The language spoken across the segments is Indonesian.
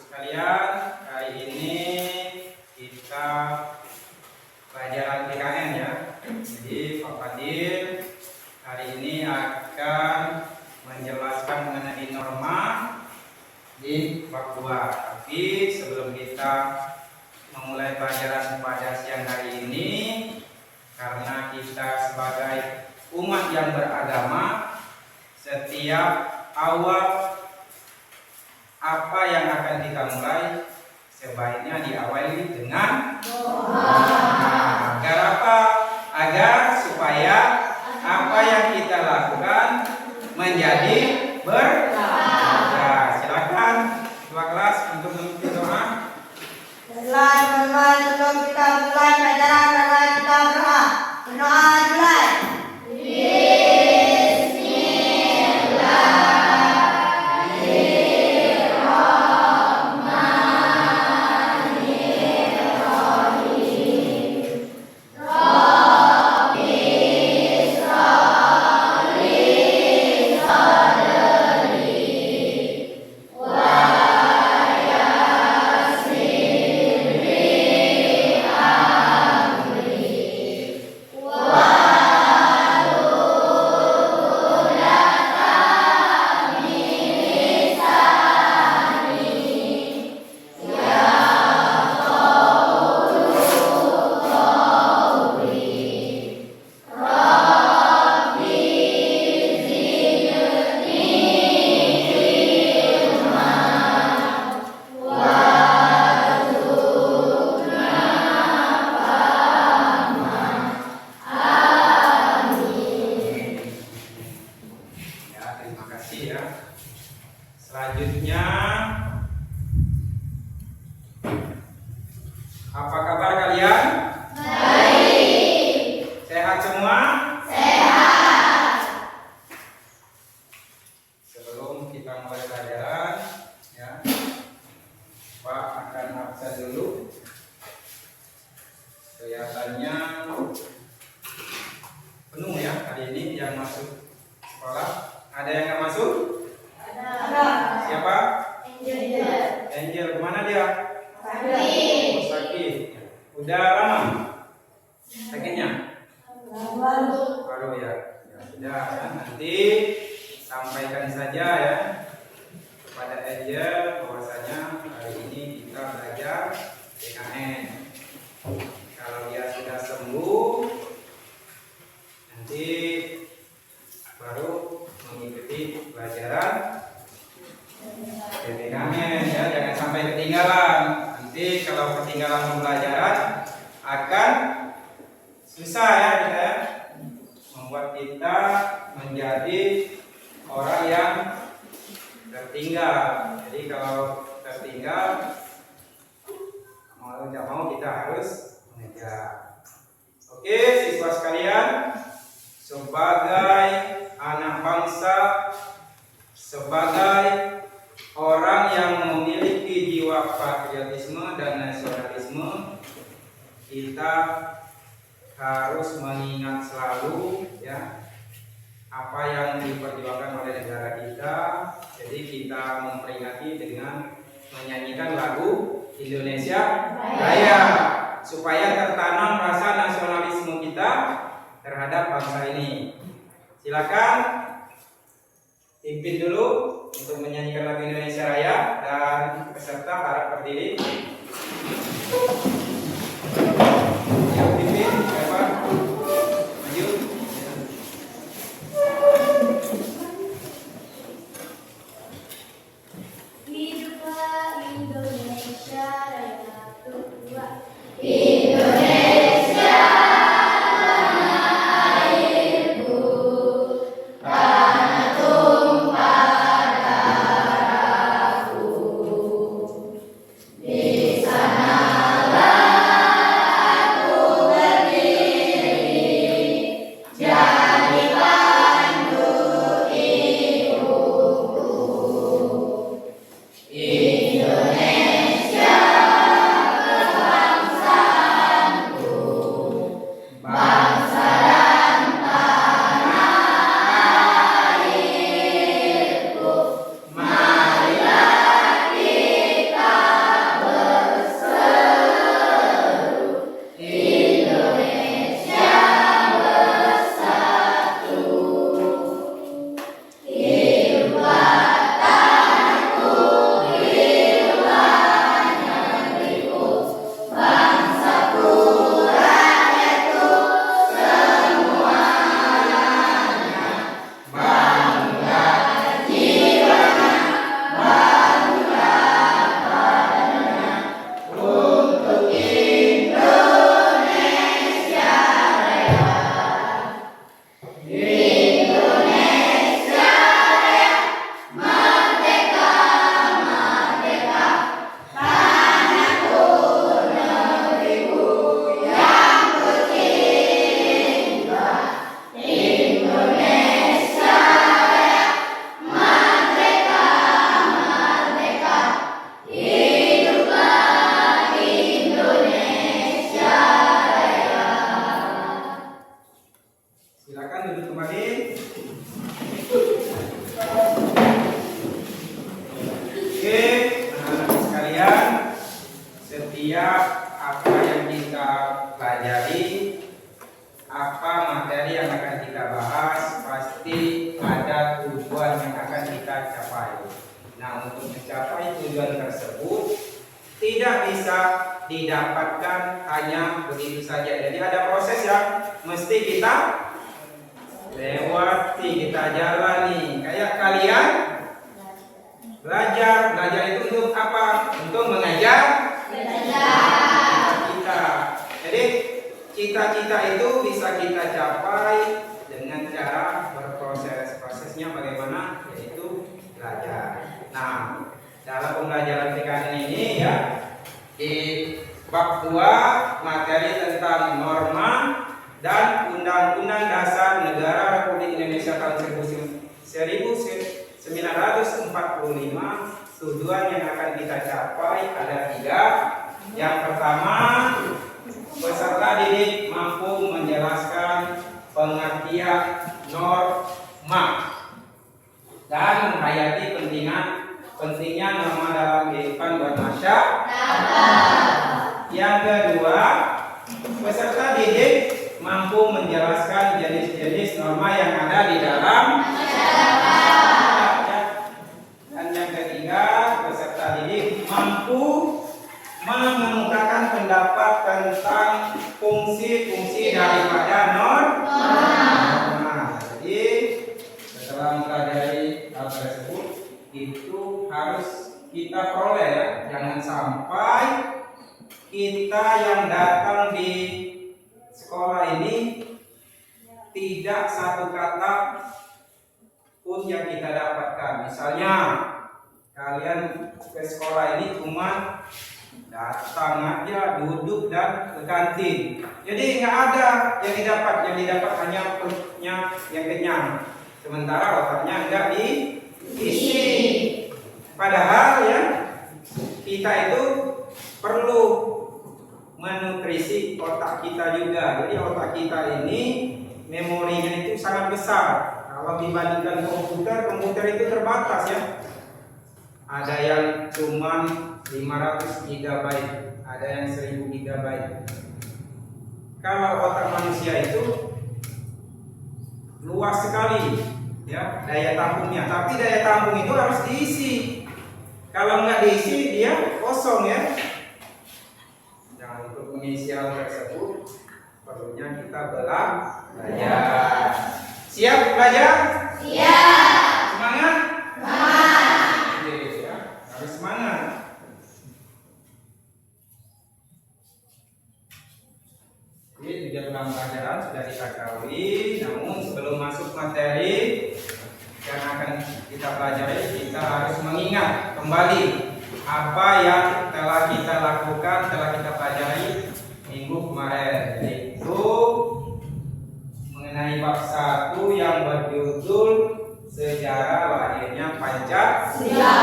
sekalian, hari ini kita pelajaran PKN ya. Jadi Pak Fadil hari ini akan menjelaskan mengenai norma di bab 2. Tapi sebelum kita memulai pelajaran pada siang hari ini, karena kita sebagai umat yang beragama, setiap awal apa yang akan kita mulai sebaiknya diawali dengan doa. Agar apa? Agar supaya apa yang kita lakukan menjadi berkah. Silakan ketua kelas untuk memimpin doa. Sebelum kita mulai pelajaran, marilah kita berdoa. Berdoa mulai. Selanjutnya, apa kabar kalian? Baik. Sehat semua? Sehat. Sebelum kita mulai pelajaran, ya, Pak akan absen dulu. Kelihatannya penuh ya hari ini yang masuk sekolah. Ada yang nggak masuk? Siapa? Angel. Kemana dia? Sakit. Udah lama sakitnya? Baru ya. Ya sudah, nanti sampaikan saja ya kepada Angel bahwasanya hari ini kita belajar PKN. Kalau dia sudah sembuh, nanti baru mengikuti pelajaran PKN ya, jangan sampai ketinggalan. Nanti kalau ketinggalan pembelajaran akan susah ya kita ya, membuat kita menjadi orang yang tertinggal. Jadi kalau tertinggal, mau tidak mau kita harus mengejar. Oke, siswa sekalian, sebagai anak bangsa, sebagai orang yang memiliki jiwa patriotisme dan nasionalisme, kita harus mengingat selalu ya apa yang diperjuangkan oleh negara kita. Jadi kita memperingati dengan menyanyikan lagu Indonesia Raya supaya tertanam rasa nasionalisme kita terhadap bangsa ini. Silakan pimpin dulu untuk menyanyikan lagu Indonesia Raya, dan peserta harap berdiri. Yang pimpin siapa? Maju. Hiduplah Indonesia Raya kedua. Tanah tumpah darahku. kurikulum tersebut tidak bisa didapatkan hanya begitu saja. Jadi ada proses yang mesti kita lewati, kita jalani. Kayak kalian belajar itu untuk apa? Untuk mengajar kita. Jadi cita-cita itu bisa kita capai dengan cara berproses. Prosesnya bagaimana? Yaitu belajar. Nah, dalam pembelajaran PKN ini ya, di bab 2 materi tentang norma dan Undang-Undang Dasar Negara Republik Indonesia tahun 1945, tujuan yang akan kita capai ada 3. Yang pertama, peserta didik mampu menjelaskan pengertian norma dan menghayati pentingnya norma dalam kehidupan bermasyarakat. Yang kedua, peserta didik mampu menjelaskan jenis-jenis norma yang ada di dalam masyarakat. Dan yang ketiga, peserta didik mampu mengemukakan pendapat tentang fungsi-fungsi daripada norma. Jadi setelah mempelajari hal tersebut, itu harus kita peroleh ya. Jangan sampai kita yang datang di sekolah ini tidak satu kata pun yang kita dapatkan. Misalnya kalian ke sekolah ini cuma datang aja, duduk dan ke kantin. Jadi nggak ada yang didapat hanya perutnya yang kenyang. Sementara otaknya nggak diisi. Padahal ya kita itu perlu menutrisi otak kita juga. Jadi otak kita ini memorinya itu sangat besar. Kalau dibandingkan komputer itu terbatas ya. Ada yang cuma 500 GB, ada yang 1000 GB. Kalau otak manusia itu luas sekali ya daya tampungnya, tapi daya tampung itu harus diisi. Kalau nggak diisi dia kosong ya. Nah, untuk mengisi hal tersebut perlunya kita belajar. Siap belajar? Siap. Semangat? Semangat. Oke, ya. Harus semangat. Jadi tujuan dalam pelajaran sudah kita ketahui, namun sebelum masuk materi yang akan kita pelajari, kita harus mengingat kembali apa yang telah kita lakukan, telah kita pelajari minggu kemarin, yaitu mengenai bab 1 yang berjudul sejarah lahirnya Pancasila.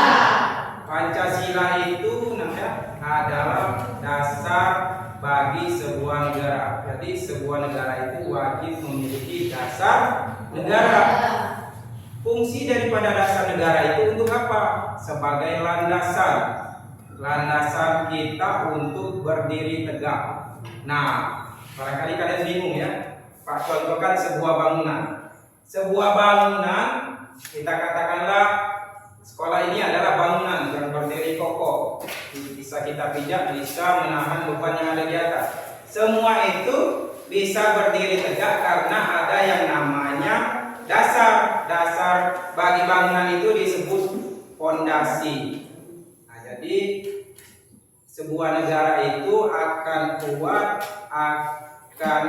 Pancasila itu namanya adalah dasar bagi sebuah negara. Jadi sebuah negara itu wajib memiliki dasar negara. Fungsi daripada dasar negara itu untuk apa? Sebagai landasan. Landasan kita untuk berdiri tegak. Nah, barangkali kalian bingung ya. Pak, contohkan sebuah bangunan. Sebuah bangunan, kita katakanlah sekolah ini adalah bangunan yang berdiri kokoh. Bisa kita pijak, bisa menahan beban yang ada di atas. Semua itu bisa berdiri tegak karena ada yang namanya dasar. Dasar bagi bangunan itu disebut fondasi. Nah, jadi sebuah negara itu akan kuat, akan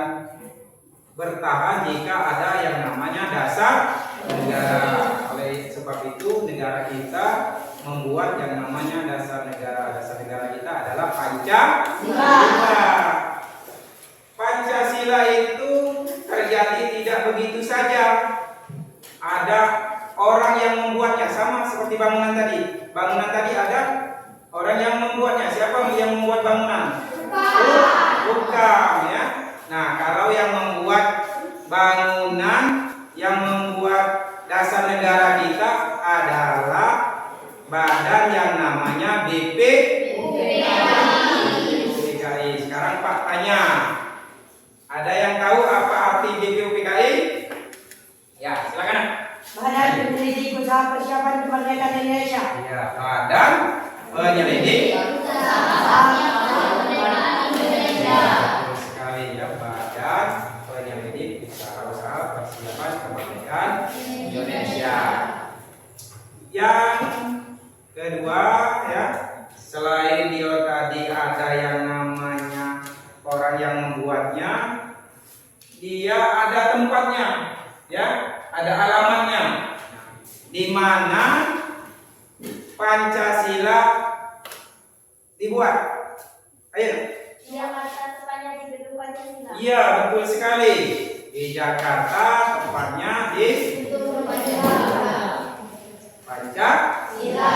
bertahan jika ada yang namanya dasar negara. Oleh sebab itu negara kita membuat yang namanya dasar negara. Dasar negara kita adalah Pancasila. Pancasila itu terjadi tidak begitu saja. Ada orang yang membuatnya, sama seperti bangunan tadi. Bangunan tadi ada orang yang membuatnya. Siapa yang membuat bangunan? Bukan ya. Nah, kalau yang membuat bangunan, yang membuat dasar negara kita adalah badan yang namanya BPUPKI. Sekarang Pak tanya, ada yang tahu apa arti BPUPKI? Ya, silakan. Badan Penyelidik Usaha Persiapan Kemerdekaan Indonesia. Ya, Badan penyelidik. Indonesia. Betul sekali ya, Badan Penyelidik Usaha-usaha Persiapan Kemerdekaan Indonesia. Yang kedua ya, selain dia tadi ada yang namanya orang yang membuatnya, dia ada tempatnya ya, ada alamatnya, di mana Pancasila dibuat. Ayo. Jakarta tepatnya di Gedung Pancasila. Iya, betul sekali. Di Jakarta, tepatnya di Gedung Pancasila. Pancasila.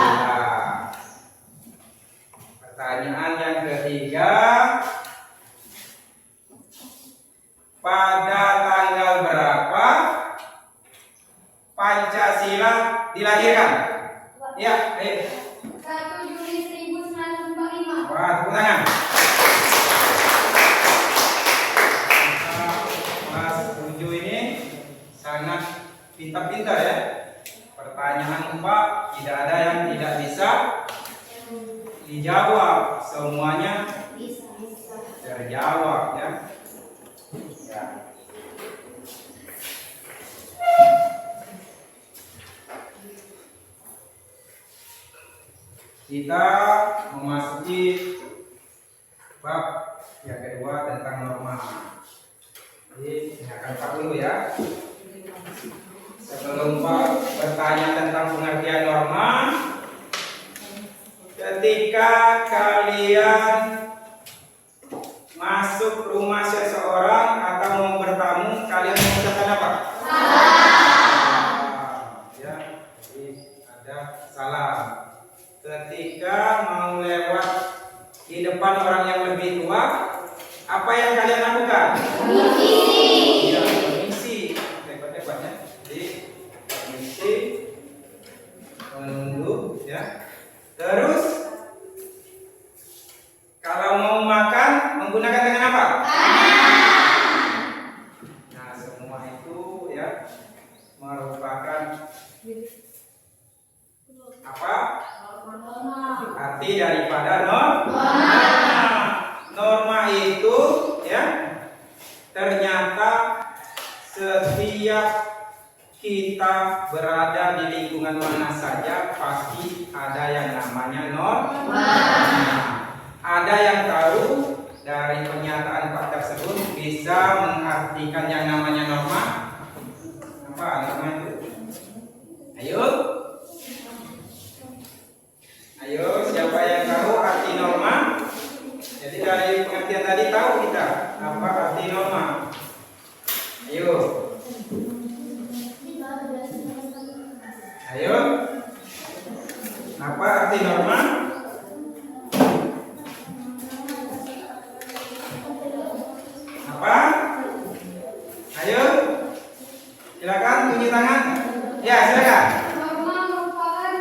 Pertanyaan yang ketiga, pada tanggal berapa Pancasila dilahirkan? Ya, ayo. 1 Juli 1945. Wah, tepuk tangan. Kelas 7 ini sangat pintar-pintar ya. Pertanyaan 4 tidak ada yang tidak bisa dijawab, semuanya Bisa. terjawab ya. Ya. Kita memasuki bab yang kedua tentang norma. Jadi ini akan Pak dulu ya. Sebelum Pak bertanya tentang pengertian norma, ketika kalian masuk rumah seseorang atau mau bertamu, kalian mengucapkan apa? Salam. Ya, jadi ada salam. Ketika mau lewat di depan orang yang lebih tua, apa yang kalian lakukan? Ya, permisi. Hebat-hebatnya. Jadi permisi, menunduk, ya. Terus kalau mau makan menggunakan tangan apa? Nah, semua itu ya merupakan apa? Arti daripada norma. Norma itu ya ternyata setiap kita berada di lingkungan mana saja pasti ada yang namanya norma. Ada yang tahu dari pernyataan Pak tersebut bisa mengartikan yang namanya norma? Apa norma itu? Ayo. Ayo, siapa yang tahu arti norma? Jadi dari pengertian tadi tahu kita apa arti norma? Ayo. Ayo. Apa arti norma? Apa? Ayo. Silakan tunjuk tangan. Ya, silakan. Norma merupakan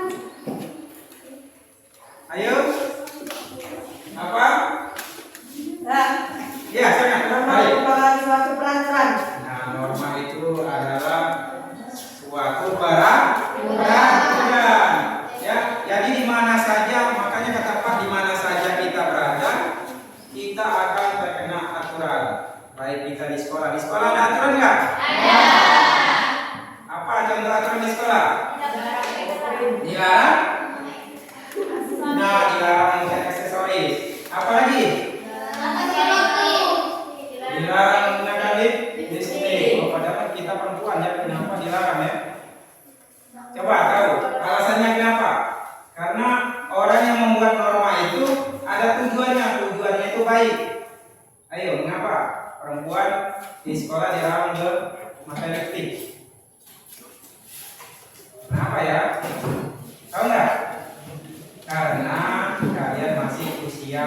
Ayo. Apa? Ya, Ya, silakan. norma Ayo. merupakan suatu peraturan. Nah, norma itu adalah suatu peraturan. Ya, jadi di mana saja, makanya kata Pak, di mana saja kita berada, kita akan terkena aturan. Baik kita di sekolah. Di sekolah ada aturan nggak? ada. Apa contoh aturan di sekolah? Dilarang. Nah, dilarang memakai aksesoris. Apa lagi? Dilarang menggunakan lipstick. Oh, padahal kita perempuan ya, kenapa dilarang ya? Coba tahu alasannya kenapa? Karena orang yang membuat norma itu ada tujuannya, tujuannya itu baik. Ayo, mengapa perempuan di sekolah dilarang memakai lipstick? Kenapa ya? Tahu nggak? Karena kalian masih usia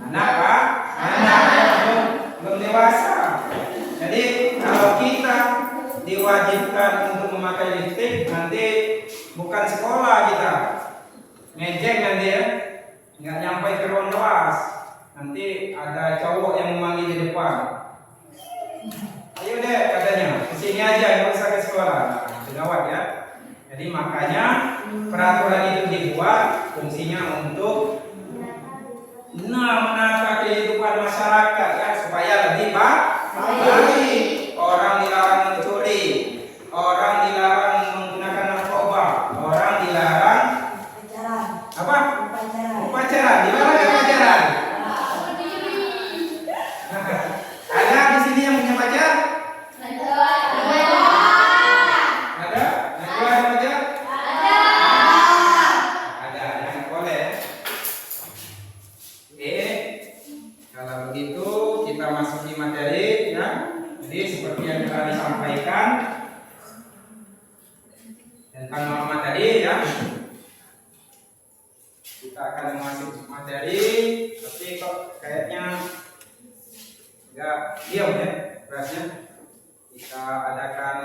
anak, Pak. Anak ya, belum dewasa. Jadi kalau kita diwajibkan untuk memakai lipstick, nanti bukan sekolah kita ngejek nanti ya, nggak nyampe ke ruang kelas. Nanti ada cowok yang memanggil di depan. Ayo deh katanya, kesini aja, nggak usah ke sekolah. Nah, gawat ya. Jadi makanya peraturan itu dibuat fungsinya untuk menata kehidupan masyarakat ya, supaya lebih baik. Orang dilarang mencuri, orang dilarang menggunakan narkoba, orang dilarang Pacaran. apa? Pacaran. Upacara, dilarang ya pacaran. Ada di sini yang punya pacar? Ada? Najwa ada pacar? Ada, yang boleh. Oke, kalau begitu kita masuki materi ya. Jadi seperti yang telah disampaikan tentang norma tadi ya. Kita akan masuk materi, tapi kok kayaknya enggak diam ya kelasnya. Kita adakan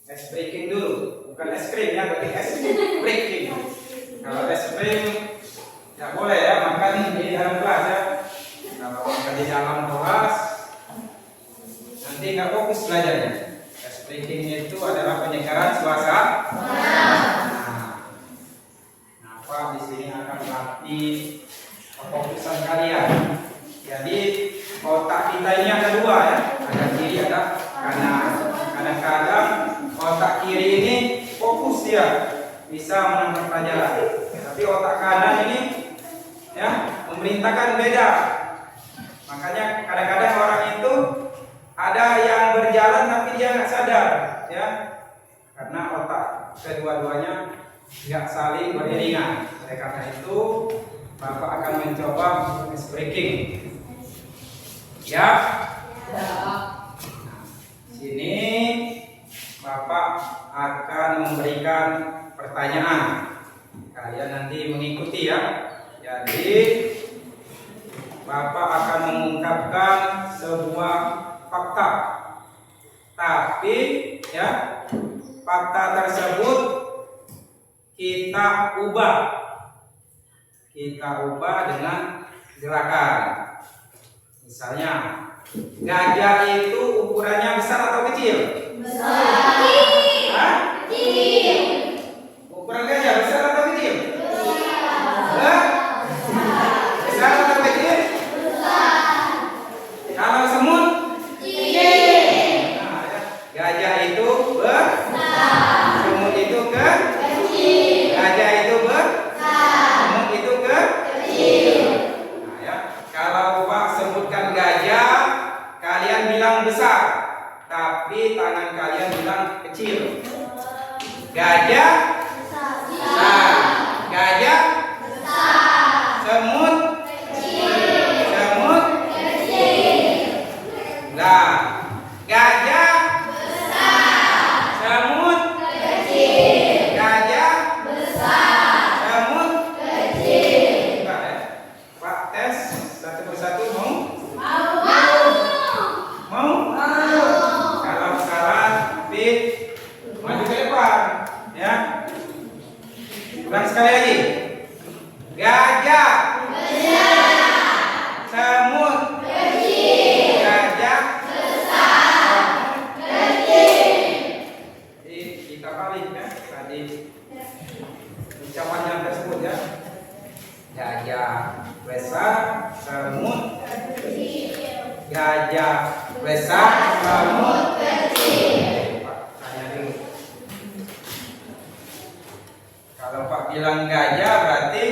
ice breaking dulu, bukan es krim ya, tapi ice breaking. Kalau es krim nggak boleh ya makan di dalam kelas ya. Kalau makan di dalam kelas nanti nggak fokus belajarnya. Ice breaking itu adalah penyegaran suasana. Nah, Pak di sini akan melatih kefokusan kalian. Jadi otak kita ini ada dua ya, ada kiri ada kanan. Kadang-kadang otak kiri ini fokus dia bisa menangkap pelajaran, tapi otak kanan ini ya memerintahkan beda. Makanya kadang-kadang orang itu ada yang berjalan tapi dia nggak sadar ya, karena otak kedua-duanya nggak saling beriringan. Oleh karena itu Bapak akan mencoba ice breaking ya. Sini Bapak akan memberikan pertanyaan, kalian nanti mengikuti ya. Jadi Bapak akan mengungkapkan sebuah fakta, tapi ya fakta tersebut kita ubah dengan gerakan. Misalnya gajah itu ukurannya besar atau kecil? Hah? Ukuran gajah besar atau kecil? Besar atau kecil? Kalau semut? Nah, ya. Gajah itu besar, semut itu kecil. Gajah itu besar, semut itu kecil. Nah, ya. Kalau Pak sebutkan gajah, kalian bilang besar, tapi tangan kalian bilang kecil. Gajah besar, gajah besar, semut kecil, semut kecil. Nah, gajah besar, semut kecil, gajah besar, semut kecil. Bentar ya, Pak tes satu persatu mau? Mau? Kalau salah, fit maju ke depan, ya. Ulang sekali lagi. Gajah besar, semut kecil, gajah besar, semut kecil. Jadi kita balik ya tadi ucapan yang tersebut ya. Gajah besar, semut kecil. Gajah besar, semut kecil. Pak tanya dulu. Kalau Pak bilang gajah berarti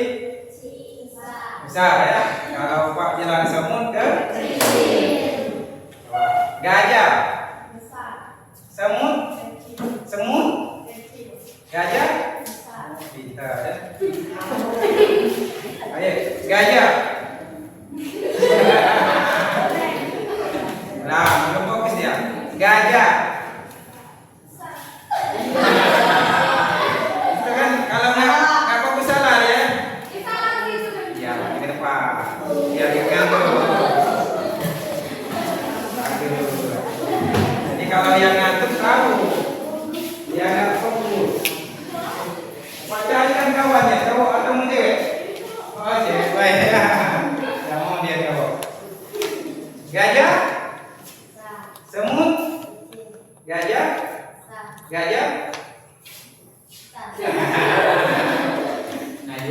besar ya. Kalau Pak bilang semut kecil. Gajah semut gajah pintar ya. Ayo gajah. Nah, belum fokus ya. Gajah. Itu kan kalau nggak fokus salah ya. Ya, ke depan. Ya, gitu. Jadi kalau yang ngantuk tahu, dia nggak fokus. Cari kan kawannya, cowok atau mau cewek? Oh, cewek. Baik ya. Yang mau dia cowok. Gajah, semut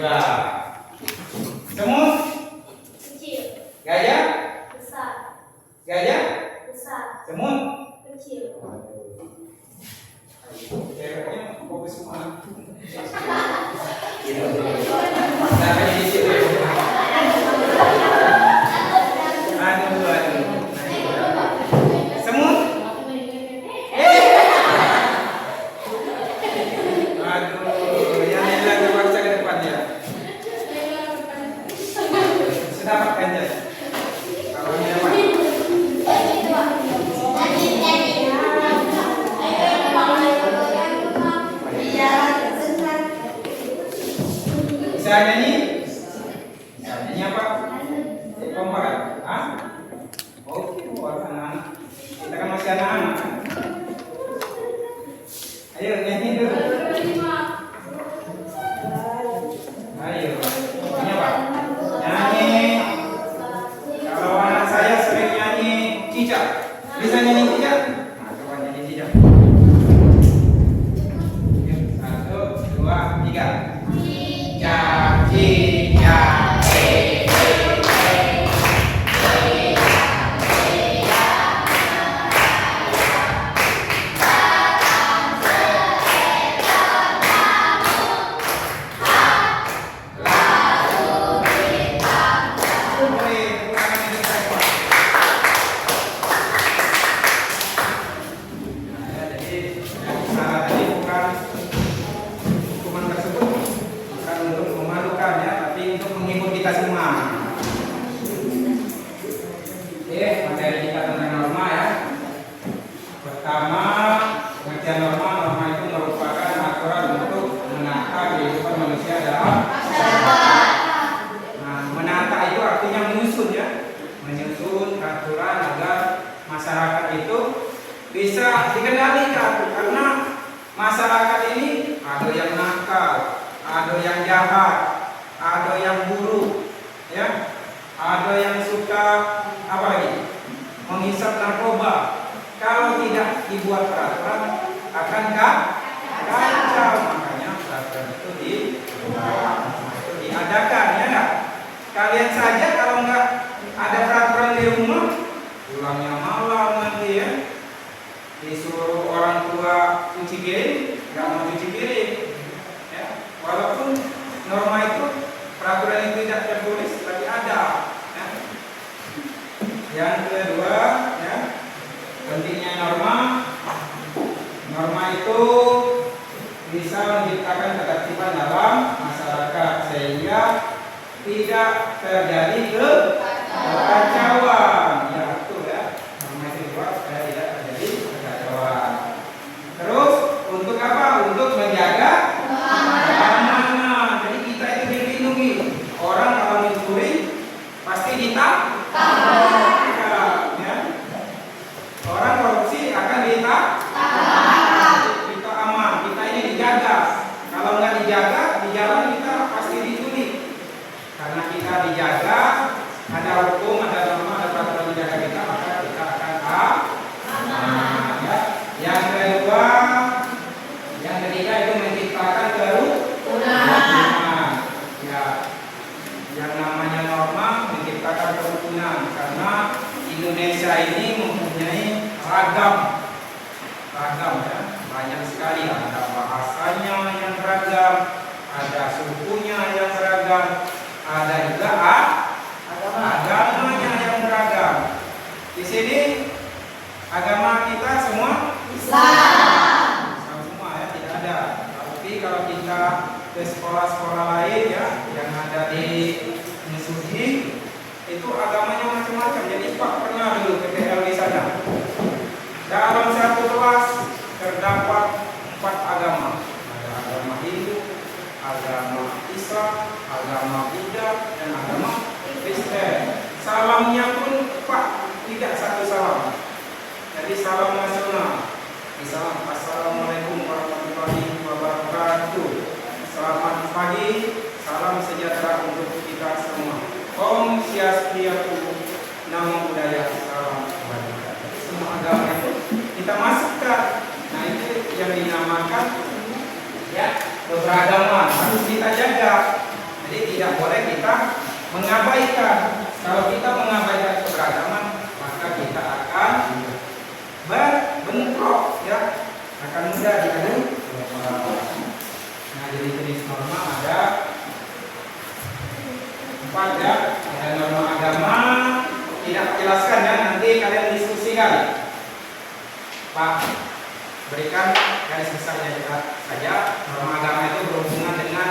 Enggak. Semut? Kecil. Gajah? Besar. Gajah? Besar. Semut? Kecil. Kayaknya fokus semua. Sampai di situ. Aduh. Semut? Aduh, yang ini lagi baca ke depannya. Sudah dapat ganjar. Kalau ini dapat. Bisa nyanyi? Nyanyi apa? Kompak. Hah? Oke, anak-anak. Kita kan masih anak-anak. Ayo nyanyi dulu. Ayo. Nyanyi apa? Nyanyi. Kalau anak saya sering nyanyi cicak. Bisa nyanyi cicak? Nah, coba nyanyi cicak. Satu, dua, tiga. Cicak, cicak. Bisa dikendalikan karena masyarakat ini ada yang nakal, ada yang jahat, ada yang buruk, ya, ada yang suka apa lagi, menghisap narkoba. Kalau tidak dibuat peraturan akan kacau, makanya peraturan itu diadakan, ya enggak? Kalian saja kalau enggak ada peraturan di rumah, pulangnya malam nanti ya. Disuruh orang tua cuci piring, nggak mau cuci piring, ya. Walaupun norma itu peraturan itu tidak tertulis, tapi ada. Ya. Yang kedua, ya, pentingnya norma. Norma itu bisa menciptakan ketertiban dalam masyarakat sehingga tidak terjadi kekacauan. Ya, betul ya. Norma itu dibuat supaya tidak terjadi kekacauan. Terus untuk apa? Untuk menjaga keamanan. Jadi kita itu dilindungi. Orang kalau mencuri pasti ditangkap. Ya. Orang korupsi akan ditangkap. Kita aman. Kita ini dijaga. Kalau nggak dijaga, di jalan kita pasti diculik. Karena kita dijaga, ada hukum, ada norma, ada peraturan menjaga kita, maka kita akan aman. Ya. Yang kedua, yang ketiga itu menciptakan kerukunan. Ya, yang namanya norma menciptakan kerukunan karena Indonesia ini mempunyai ragam, ya, banyak sekali. Ada bahasanya yang beragam, ada sukunya yang beragam, ada juga agamanya yang beragam. Di sini agama kita semua Islam semua ya, tidak ada. Tapi kalau kita ke sekolah-sekolah lain ya yang ada di Mesuji itu agamanya macam-macam. Jadi Pak pernah dulu ke PL di sana. Dalam satu kelas terdapat 4 agama. Ada agama Hindu, agama Islam, agama Buddha, dan agama Kristen. Salamnya pun Pak tidak satu salam. Jadi salam nasional. Misalnya Assalamualaikum warahmatullahi wabarakatuh. Selamat pagi, salam sejahtera untuk kita semua. Om Swastiastu, Namo Buddhaya, salam kebajikan. Semua agama itu kita masukkan. Nah itu yang dinamakan ya keberagaman harus kita jaga. Jadi tidak boleh kita mengabaikan. Kalau kita mengabaikan keberagaman, maka kita akan berbentrok, ya, akan mudah diadu. Nah, jadi jenis norma ada 4, ya. Ada norma agama, tidak jelaskan, ya, nanti kalian diskusikan. Pak, berikan garis besarnya saja. Norma agama itu berhubungan dengan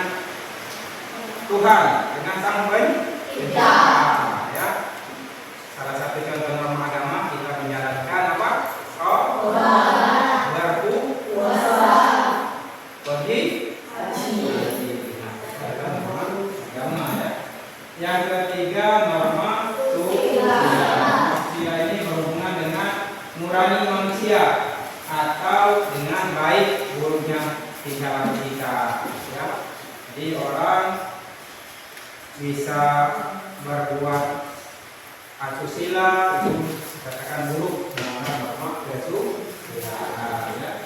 Tuhan, dengan Sang Pencipta, ya. Salah satu contoh norma agama kita menjalankan apa? Berpuasa, pergi haji. Nah, ada norma agama, ya. Yang ketiga norma sosial. Sosial ini berhubungan dengan nurani manusia atau dengan baik buruknya tingkah kita, ya. Jadi orang bisa berbuat asusila itu dikatakan buruk, norma kesusilaan, ya.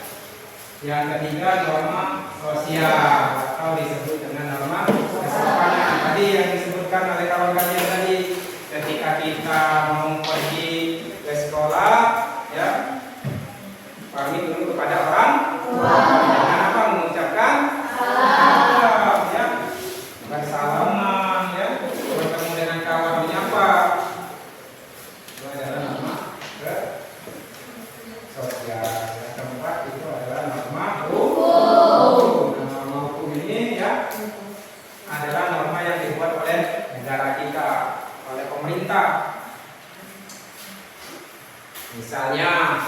Yang ketiga norma sosial atau disebut dengan norma kesopanan. Tadi yang disebutkan oleh kawan kalian tadi, ketika kita mau pergi ke sekolah, ya, pamit dulu kepada orang tua. Dengan apa? Mengucapkan salam, ya, bersalaman, ya, bertemu dengan kawan menyapa. Itu adalah norma sosial. Yang keempat itu adalah norma hukum. Norma hukum ini, ya, adalah norma yang dibuat oleh negara kita, oleh pemerintah. Misalnya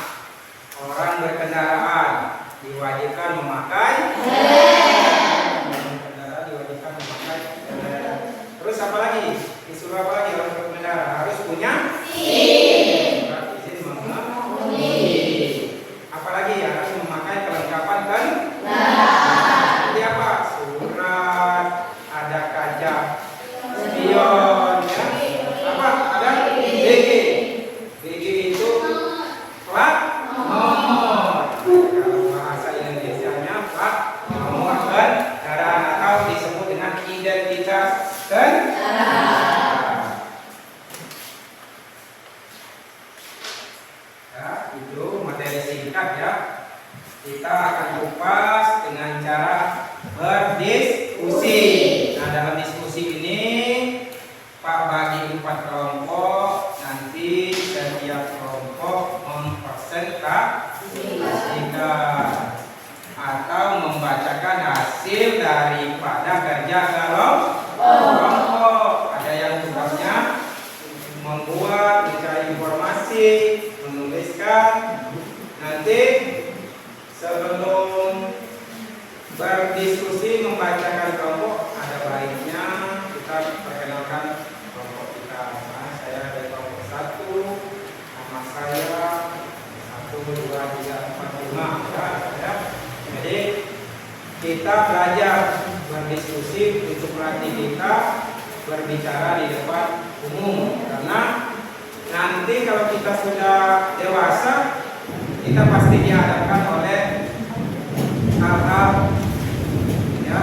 orang berkendaraan diwajibkan memakai helm. Berkendara diwajibkan memakai helm. Terus apa lagi? Disuruh apa lagi orang berkendara? Harus punya SIM. Surat izin mengemudi. Apalagi ya, harus memakai kelengkapan kendaraan. Jadi apa? Surat, ada kajak spion, ya. Apa? Ada DG. DG itu plat nomor. Kalau bahasa Indonesianya plat nomor kendaraan atau disebut dengan identitas kendaraan. Ya, itu materi singkat, ya. Kita akan kupas dengan cara berdiskusi. Nah, dalam diskusi ini Pak bagi 4 kelompok, nanti setiap kelompok mempresentasikan atau membacakan hasil daripada kerja kelompok. Ada yang tugasnya membuat, mencari informasi, menuliskan. Nanti sebelum berdiskusi membacakan kelompok, ada baiknya kita perkenalkan kelompok kita. Nah, saya dari kelompok 1, nama saya 1, 2, 3, 4, 5, ya. Jadi kita belajar berdiskusi untuk melatih kita berbicara di depan umum, karena nanti kalau kita sudah dewasa, kita pasti dihadapkan oleh hal-hal, ya,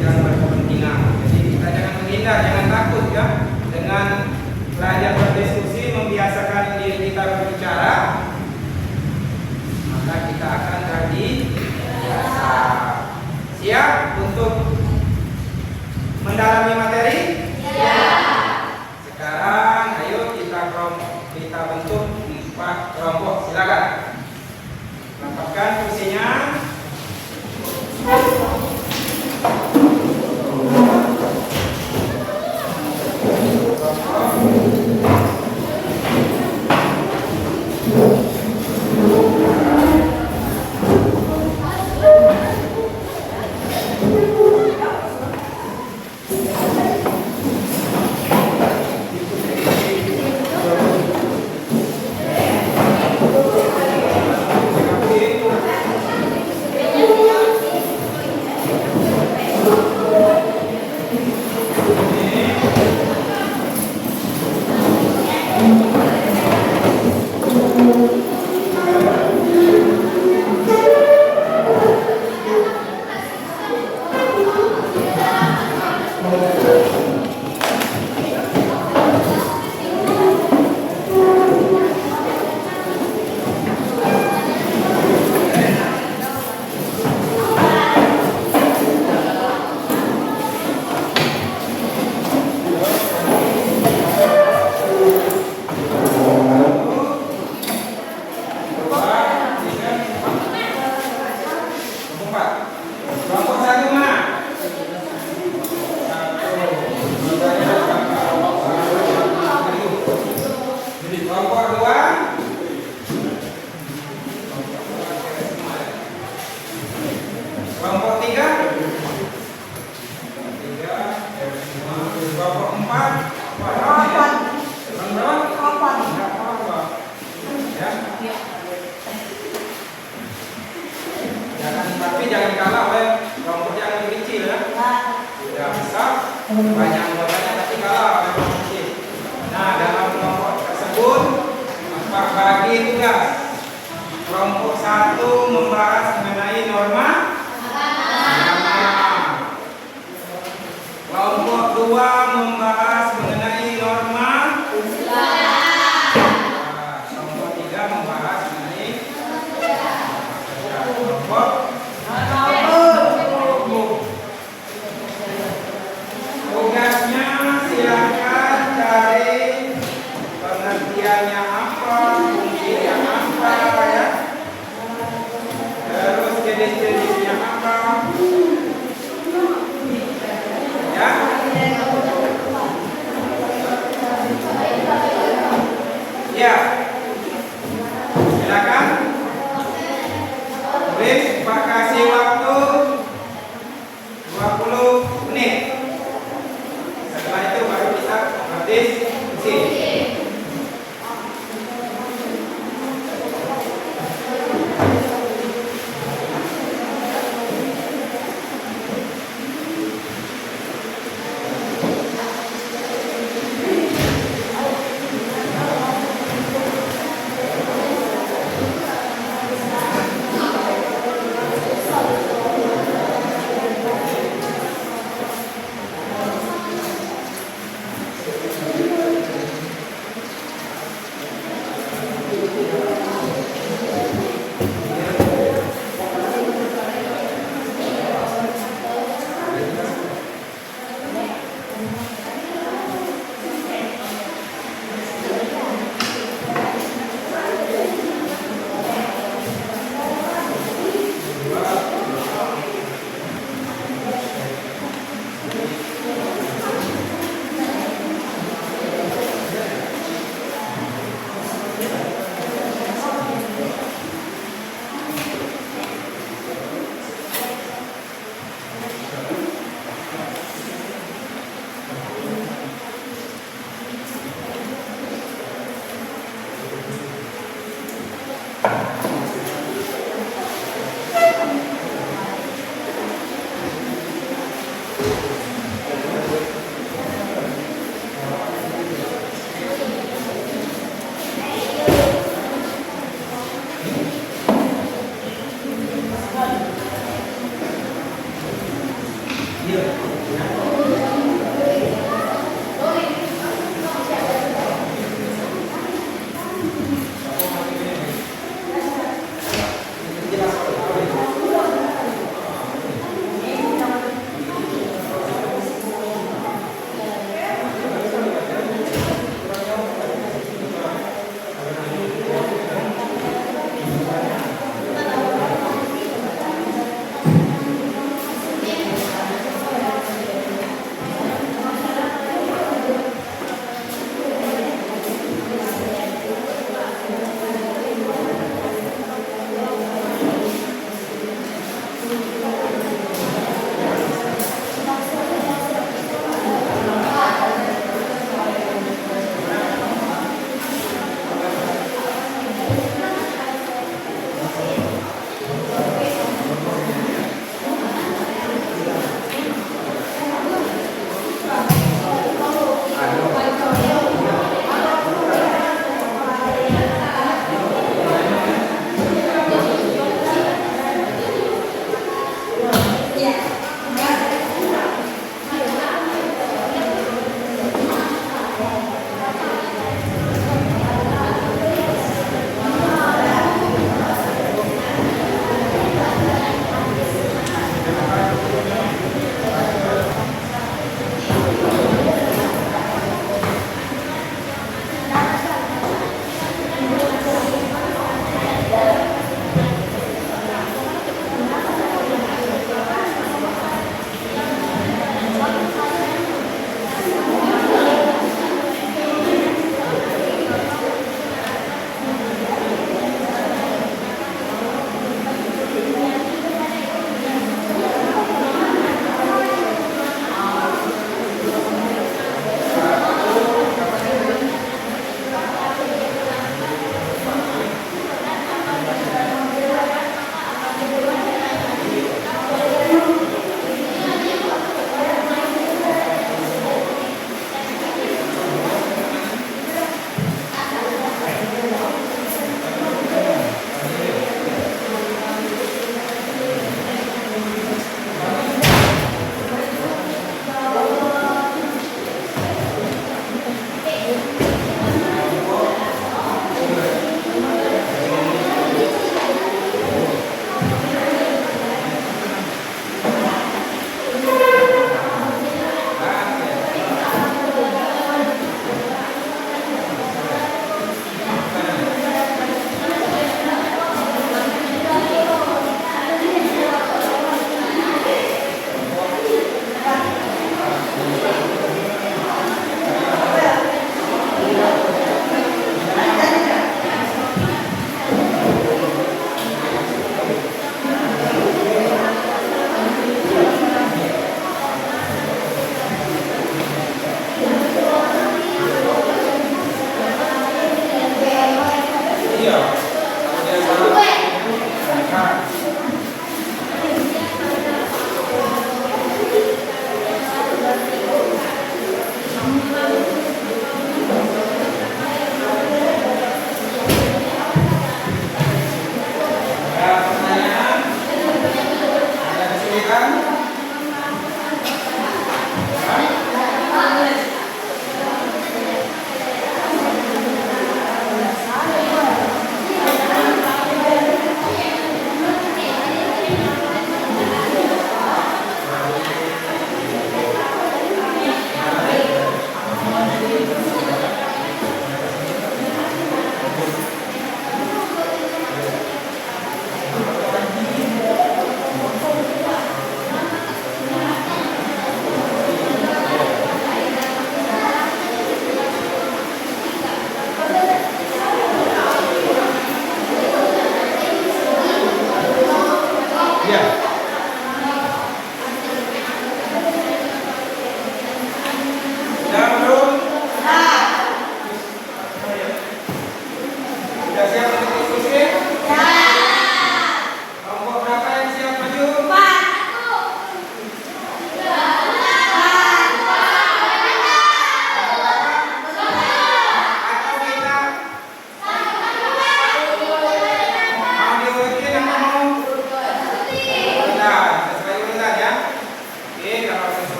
yang berkepentingan. Jadi kita jangan menghindar, jangan takut, ya, dengan belajar berdiskusi, membiasakan diri kita berbicara, maka kita akan terbiasa. Siap untuk mendalami materi? Ya. Sekarang ayo kita bentuk 4 kelompok. Silakan. Rapatkan kursinya. Jangan kalah oleh kelompok yang lebih kecil ya. Tidak bisa banyak anggotanya tapi kalah oleh kelompok kecil. Nah, dalam kelompok tersebut bagi tugas. Kelompok 1 membahas mengenai norma agama. Kelompok 2 membahas mengenai norma Islam. Kelompok 3 membahas mengenai kelompok tugasnya silakan cari pengertiannya apa, fungsinya apa ya, terus jenis-jenisnya apa ya.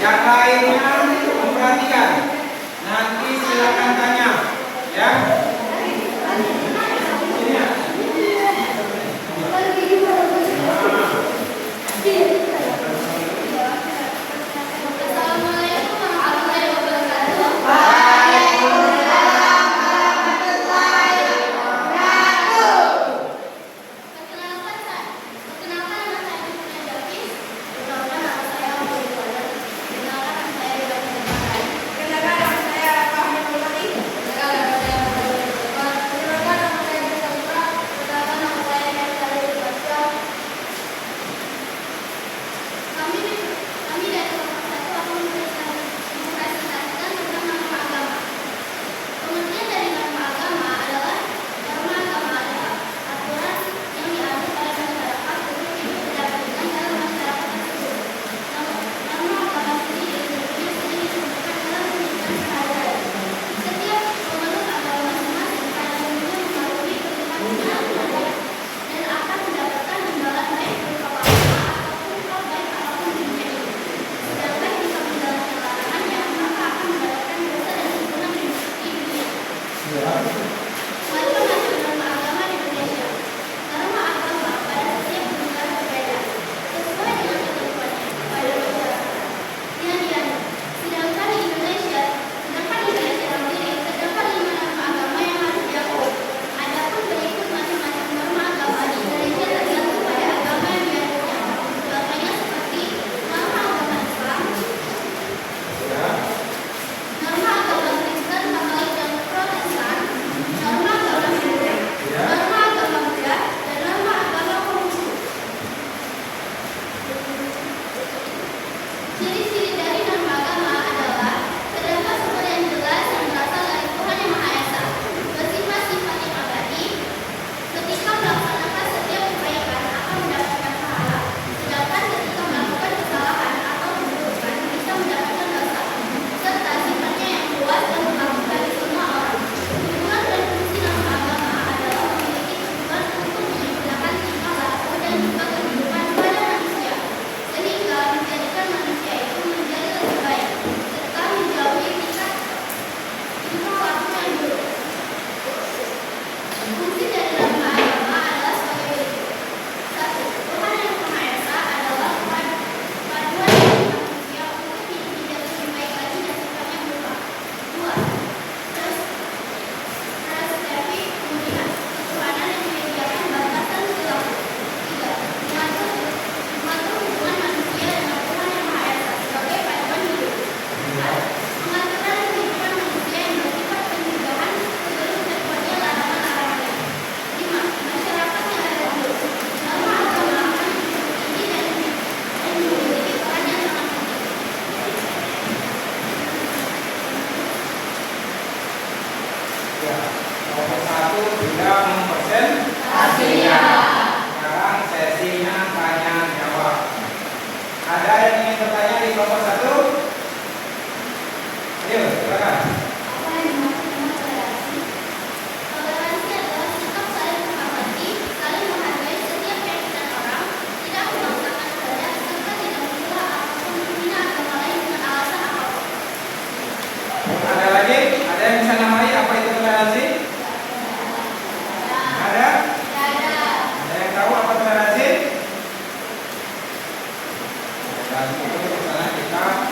Yang lainnya memperhatikan. Nanti silakan tanya, ya. Ini ya. Assalamualaikum warahmatullahi wabarakatuh. Waalaikumsalam warahmatullahi wabarakatuh. Perkenalkan nama saya Nurul Davis. Perkenalkan nama saya Abdul Qadir. Perkenalkan nama saya Iwan Hermawan. Kenalkan nama saya Fahmi Mulani. Perkenalkan nama saya Muhammad Rizwan. Kenalkan nama saya Bisa Putra. Perkenalkan nama saya Nurul Davis. Kami dari kelompok 1 akan mempresentasikan tentang norma agama. Pengertian dari norma agama adalah aturan yang dianut oleh masyarakat untuk hidup berdampingan dalam masyarakat tersebut. Norma agama sendiri sesungguhnya sering disebutkan dalam kehidupan sehari-hari. Setiap pemeluk agama masing-masing pada umumnya mengalami kehidupan dan akan mendapatkan imbalan baik berupa pahala ataupun hal baik apapun di dunia ini. Sedangkan jika menjalankan larangannya, maka akan mendapatkan dosa dan hukuman di dunia. Macam-macam norma agama di Indonesia. Norma agama pada setiap negara berbeda, sesuai dengan ketentuannya pada masyarakat yang dianut. Sedangkan di Indonesia sendiri terdapat 5 norma agama yang harus diakui. Adapun berikut macam-macam norma agama di Indonesia tergantung pada agama yang dianutnya. Contohnya seperti norma agama Islam, norma agama Kristen, Katolik, dan Protestan, norma agama Hindu, norma agama Buddha, dan norma agama Konghucu. Ciri-ciri dari norma agama adalah terdapat sumber yang jelas yang berasal dari Tuhan Yang Maha Esa, bersifat sifat yang abadi. Ketika melaksanakan setiap kebaikan akan mendapatkan pahala, sedangkan ketika melakukan kesalahan atau keburukan bisa mendapatkan dosa, serta sifatnya yang luas dan berlaku bagi semua orang. Tujuan dan fungsi norma agama adalah memiliki tujuan untuk menyempurnakan tingkah laku dan juga kehidupan pada manusia, sehingga menjadikan manusia itu menjadi lebih baik, serta menjauhi tingkah laku yang buruk. Fungsi dari norma agama adalah sebagai berikut. 1. Tuhan Yang Maha Esa adalah paduan dari manusia untuk hidup menjadi lebih baik lagi dan sifatnya berubah. 2. Restriktif kemudian ketuhanan yang menyediakan batasan perilaku. 3. Mengatur hubungan manusia dengan Tuhan Yang Maha Esa sebagai paduan hidup. 4. Pengaturan kehidupan manusia yang bersifat pencegahan sebelum terjadinya larangan-larangannya. 5. Masyarakat yang adil. Norma agama akan ini dan memiliki peran yang sangat penting. Ya, nomor 1 sudah mempresentasikan. Sekarang sesinya tanya jawab. Ada yang ingin bertanya di kelompok 1? Ayo, silakan. Apa yang dimaksud dengan toleransi? Toleransi adalah sikap saling menghormati, saling menghargai setiap keyakinan orang, tidak memaksakan kehendak, serta tidak mencela ataupun menghina agama lain dengan alasan apapun. Ada lagi? Ada yang bisa namai apa itu toleransi? Ada? Tidak ada. Ada yang tahu apa toleransi? Toleransi itu misalnya kita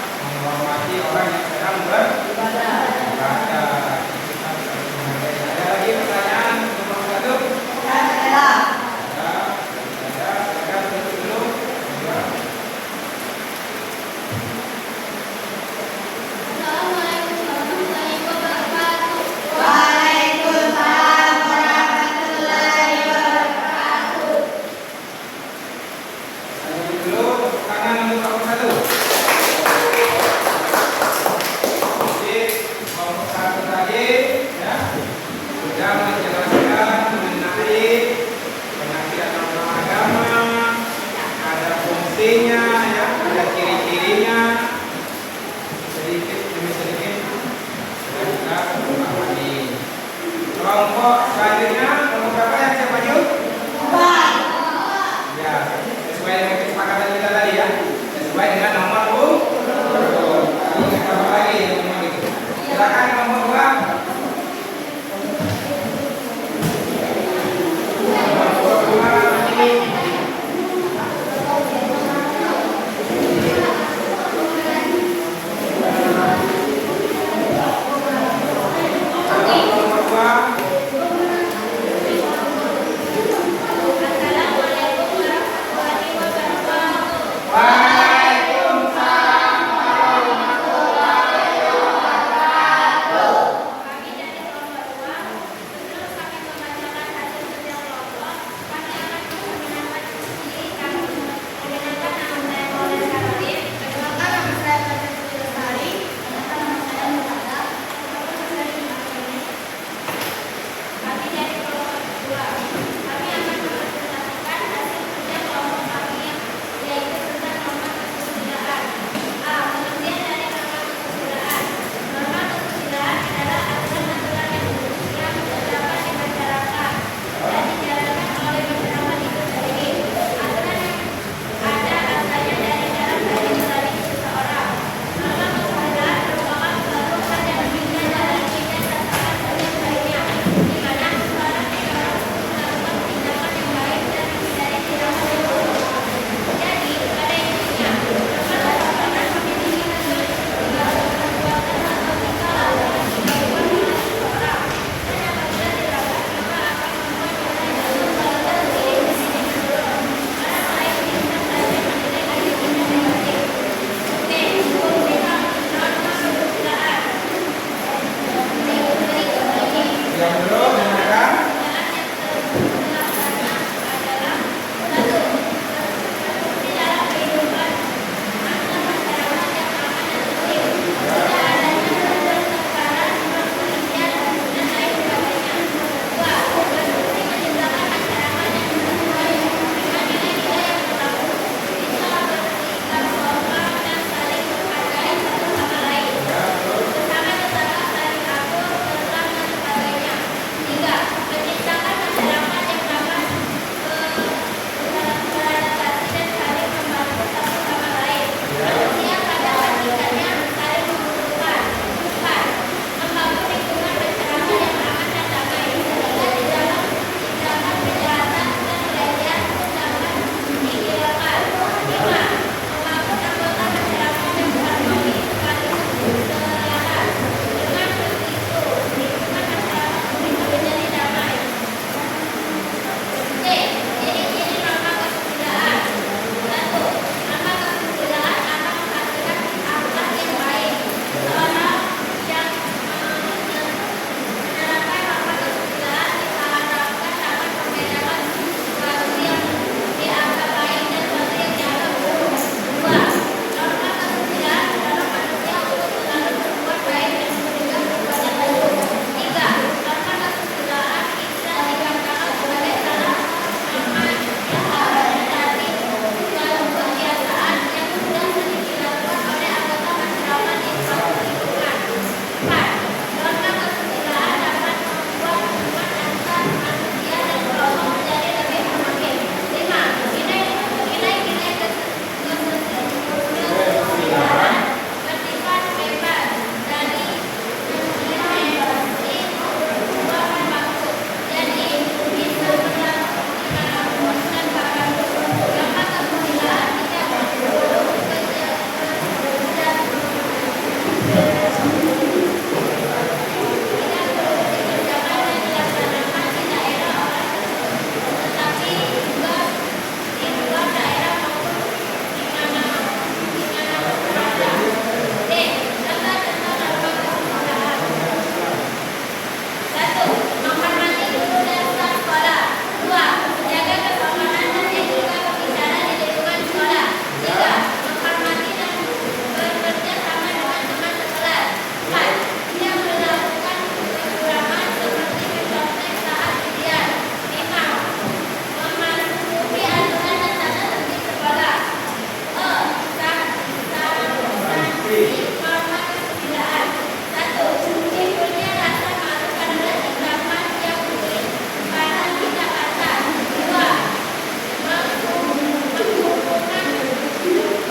Norma kegembiraan. 1. Timbulnya rasa malu karena tindakan yang buruk pada Jakarta. 2.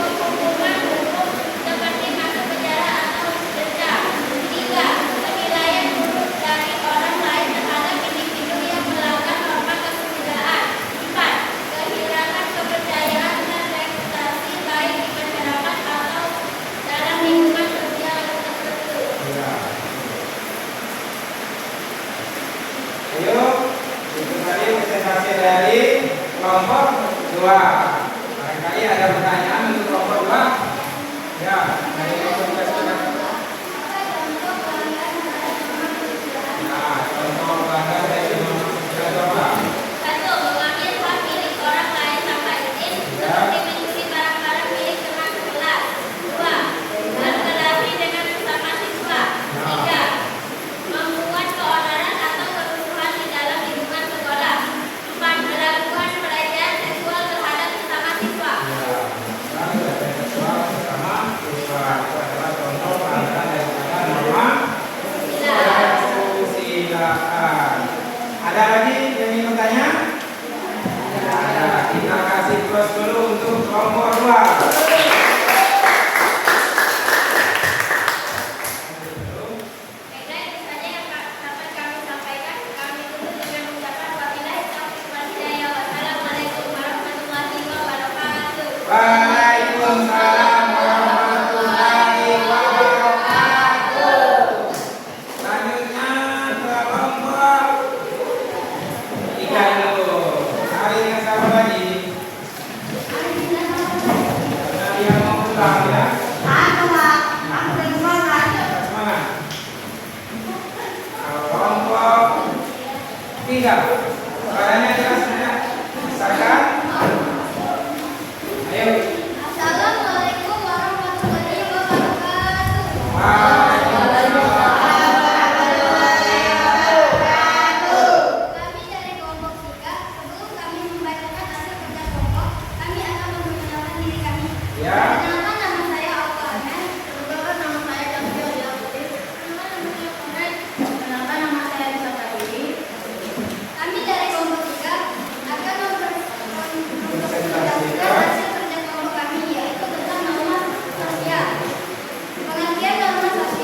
Penghubungan hukum seperti masuk penjara atau denda. 3. Penilaian buruk dari orang lain terhadap individu yang melanggar norma kegembiraan. 4. Kehilangan kepercayaan dan reputasi baik di masyarakat atau dalam lingkungan sosial tertentu. Ya. Ayo, itu tadi presentasi dari kelompok 2. Barangkali ada pertanyaan untuk kelompok 2? Ya, dari kelompok 2. Nah, contoh bangga dari kelompok 2. 1. Mengambil hak milik orang lain tanpa izin, seperti mencuri barang-barang milik teman sekelas. 2. Berkelahi dengan sesama siswa. 3. Membuat keonaran atau kerusuhan di dalam lingkungan sekolah. 4. Melakukan pelecehan seksual terhadap sesama siswa. Ya, sekarang sudah ada seksual bersama siswa. Itu adalah contoh pelanggaran daripada norma kesusilaan. Ada lagi yang ingin bertanya? Ada. Kita kasih plus dulu untuk kelompok 2. Baiklah, itu saja yang dapat kami sampaikan. Kami tutup dengan ucapan wabillahi taufiq wal hidayah. Wassalamualaikum warahmatullahi wabarakatuh. Waalaikumsalam warahmatullahi wabarakatuh. Selanjutnya kelompok 3 dulu. Hari ini siapa lagi? Ada yang mau pulang ya? Aku Pak. Aku udah semangat. Semangat. Kelompok 3. Suaranya jelas ya? Misalkan. Ayo. Assalamualaikum warahmatullahi wabarakatuh. Kami dari kelompok 3, sebelum kami membacakan hasil kerja kelompok, kami akan memperkenalkan diri kami. Ya. Perkenalkan, nama saya Alfa Ahmed. Perkenalkan, nama saya Jamil Al-Putih. Perkenalkan, nama saya Ahmed. Perkenalkan, nama saya Nisa Tadiri. Kami dari kelompok 3 akan mempresentasikan hasil kerja kelompok kami, yaitu tentang norma sosial. Pengertian norma sosial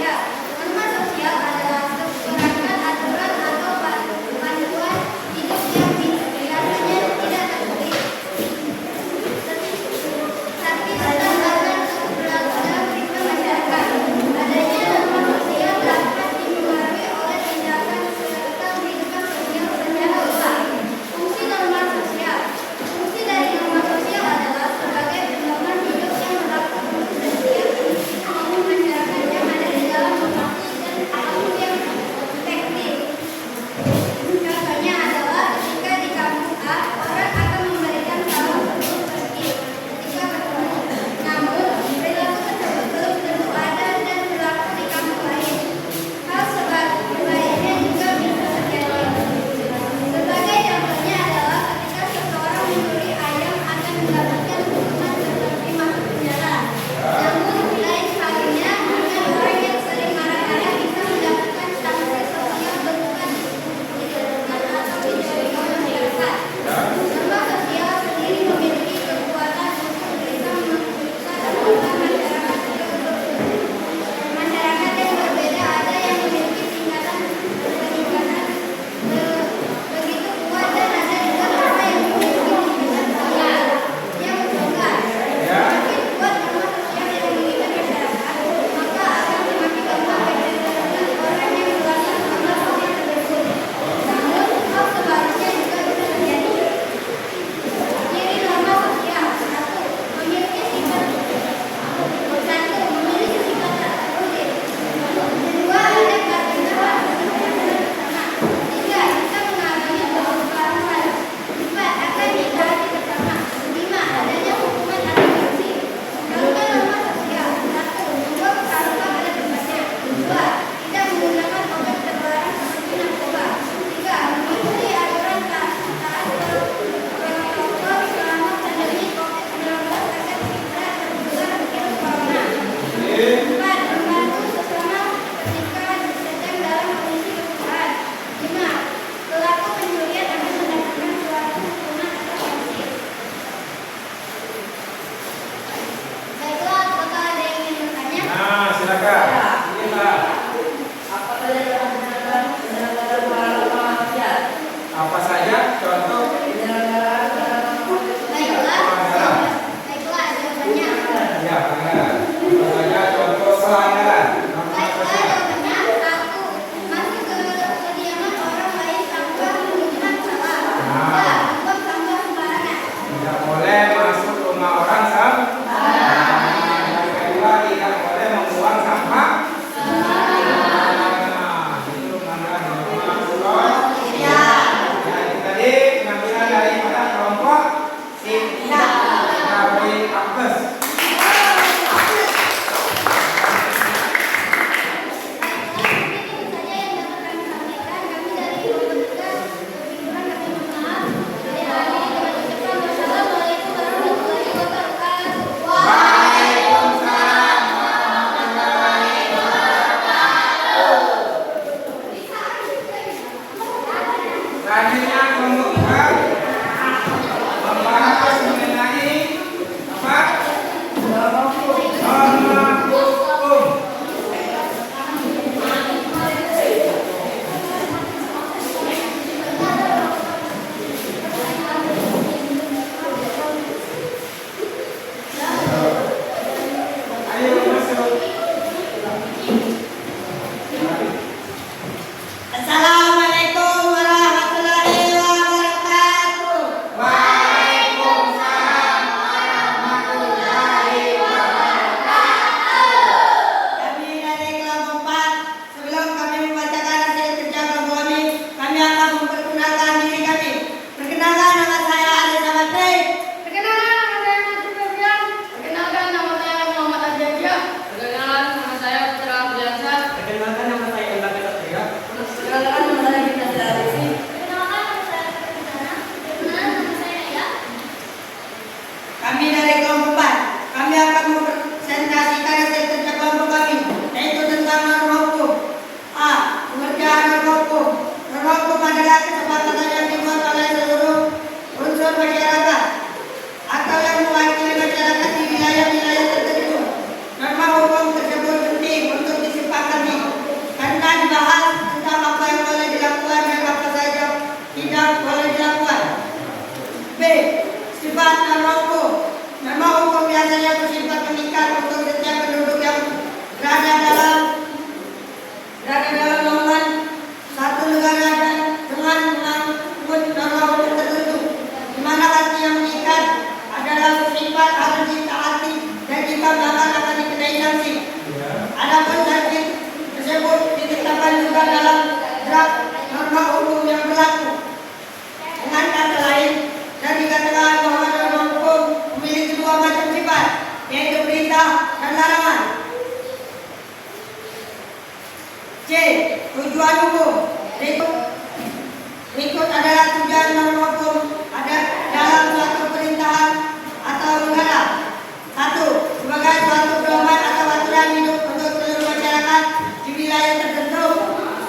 C. Tujuan hukum. Berikut adalah tujuan norma hukum ada dalam suatu perintahan atau negara. 1. Sebagai suatu pedoman atau aturan hidup untuk seluruh masyarakat di wilayah tertentu.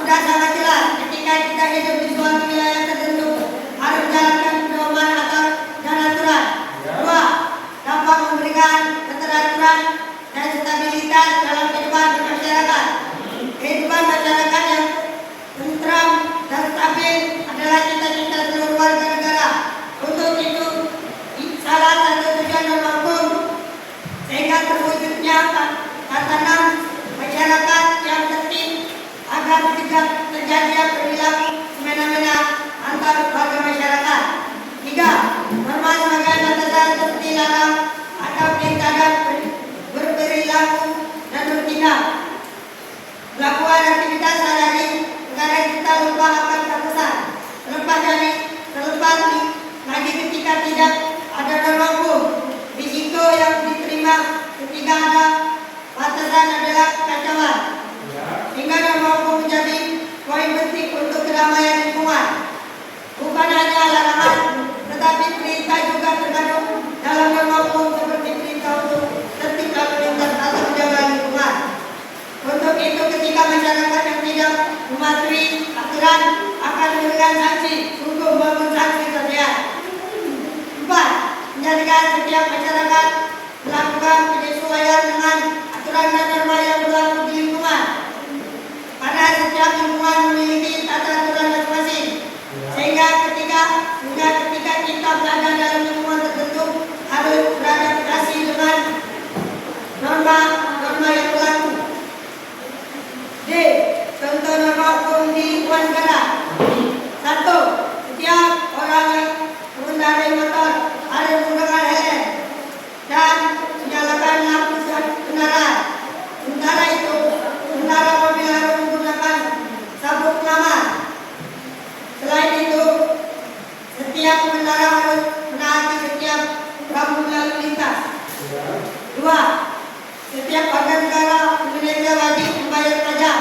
Sudah sangat jelas ketika kita hidup di suatu wilayah tertentu harus menjalankan pedoman atau dan aturan. 2. Dapat memberikan keteraturan dan stabilitas dalam kehidupan masyarakat. Kehidupan masyarakat yang tentram dan stabil adalah cita-cita seluruh warga negara. Untuk itu, salah satu tujuan norma hukum sehingga terwujudnya tatanan masyarakat yang tertib agar tidak terjadi perilaku semena-mena antar warga masyarakat. 3. Norma sebagai batasan seperti larang atau perintah dan berperilaku dan bertindak. Melakukan aktivitas sehari agar kita lupa akan batasan. Terlepas lagi ketika tidak ada norma hukum, risiko yang diterima ketika ada batasan adalah kekacauan. Sehingga norma hukum menjadi poin penting untuk kedamaian lingkungan. Bukan hanya larangan, tetapi perintah juga terkandung dalam norma hukum seperti perintah untuk tertib lalu lintas atau menjaga lingkungan. Untuk itu ketika masyarakat yang tidak mematuhi aturan akan diberikan sanksi hukum maupun sanksi sosial. 4. Menjadikan setiap masyarakat melakukan penyesuaian dengan aturan dan norma yang berlaku di lingkungan. Karena setiap lingkungan memiliki tata aturan masing-masing. Sehingga ketika kita berada dalam lingkungan tertentu harus beradaptasi dengan norma yang berlaku. D. Contoh norma hukum di lingkungan negara. 1. Setiap orang yang mengendarai motor harus menggunakan helm dan menyalakan lampu kendaraan. Sementara itu, pengendara mobil harus menggunakan sabuk pengaman. Selain itu, setiap pengendara harus menaati setiap rambu lalu lintas. 2. Setiap warga negara Indonesia wajib membayar pajak.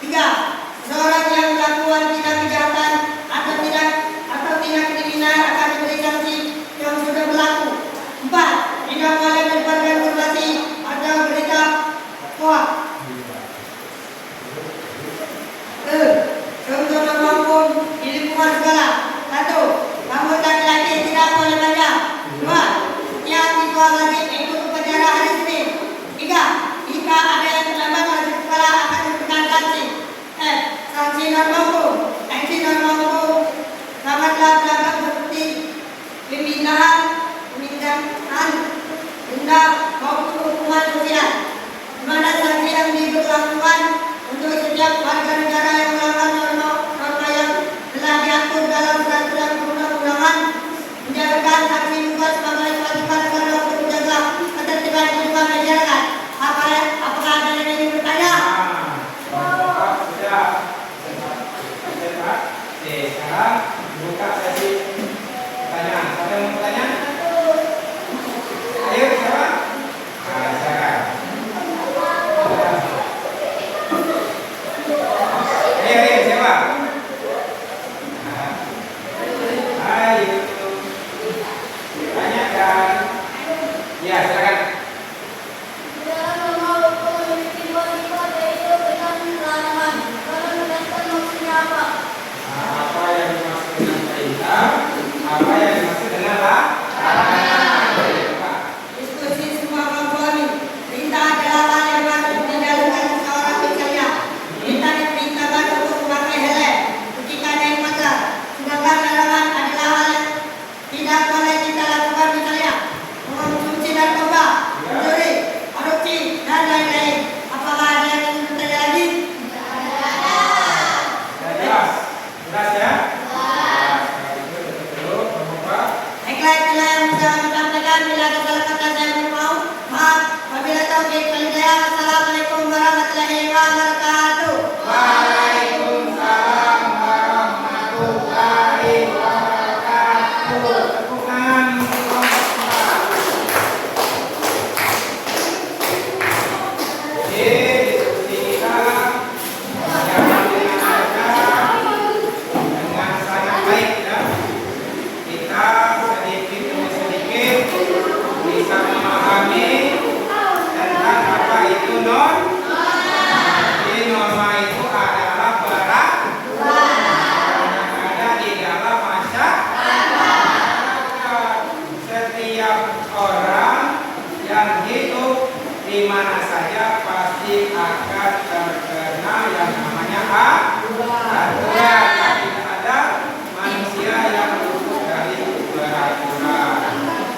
3. Seorang yang melakukan tindak kejahatan atau tindak kriminal akan diberi sanksi yang sudah berlaku. 4. Tidak boleh menyebarkan informasi atau berita hoax. Contoh norma hukum di lingkungan sekolah. 1. Rambut laki-laki tidak boleh panjang. 2. Setiap siswa wajib ikut upacara hari Senin. 3. Jika ada yang terlambat masuk sekolah akan diberikan sanksi. Sanksi norma hukum. Sanksi norma hukum sangatlah beragam seperti pembinaan, denda maupun hukuman sosial. Di mana sanksi yang diberlakukan untuk setiap warga negara yang melanggar norma yang telah diatur dalam peraturan perundang-undangan, menjadikan sanksi juga sebagai kewajiban negara untuk menjaga ketertiban kehidupan masyarakat. Apakah ada yang ingin bertanya? Sudah. Sekarang buka sesi pertanyaan. Siapa yang mau bertanya? Ayo, siapa? Silakan. saja pasti akan terkena yang namanya aturan. Tidak ada manusia yang luput dari peraturan.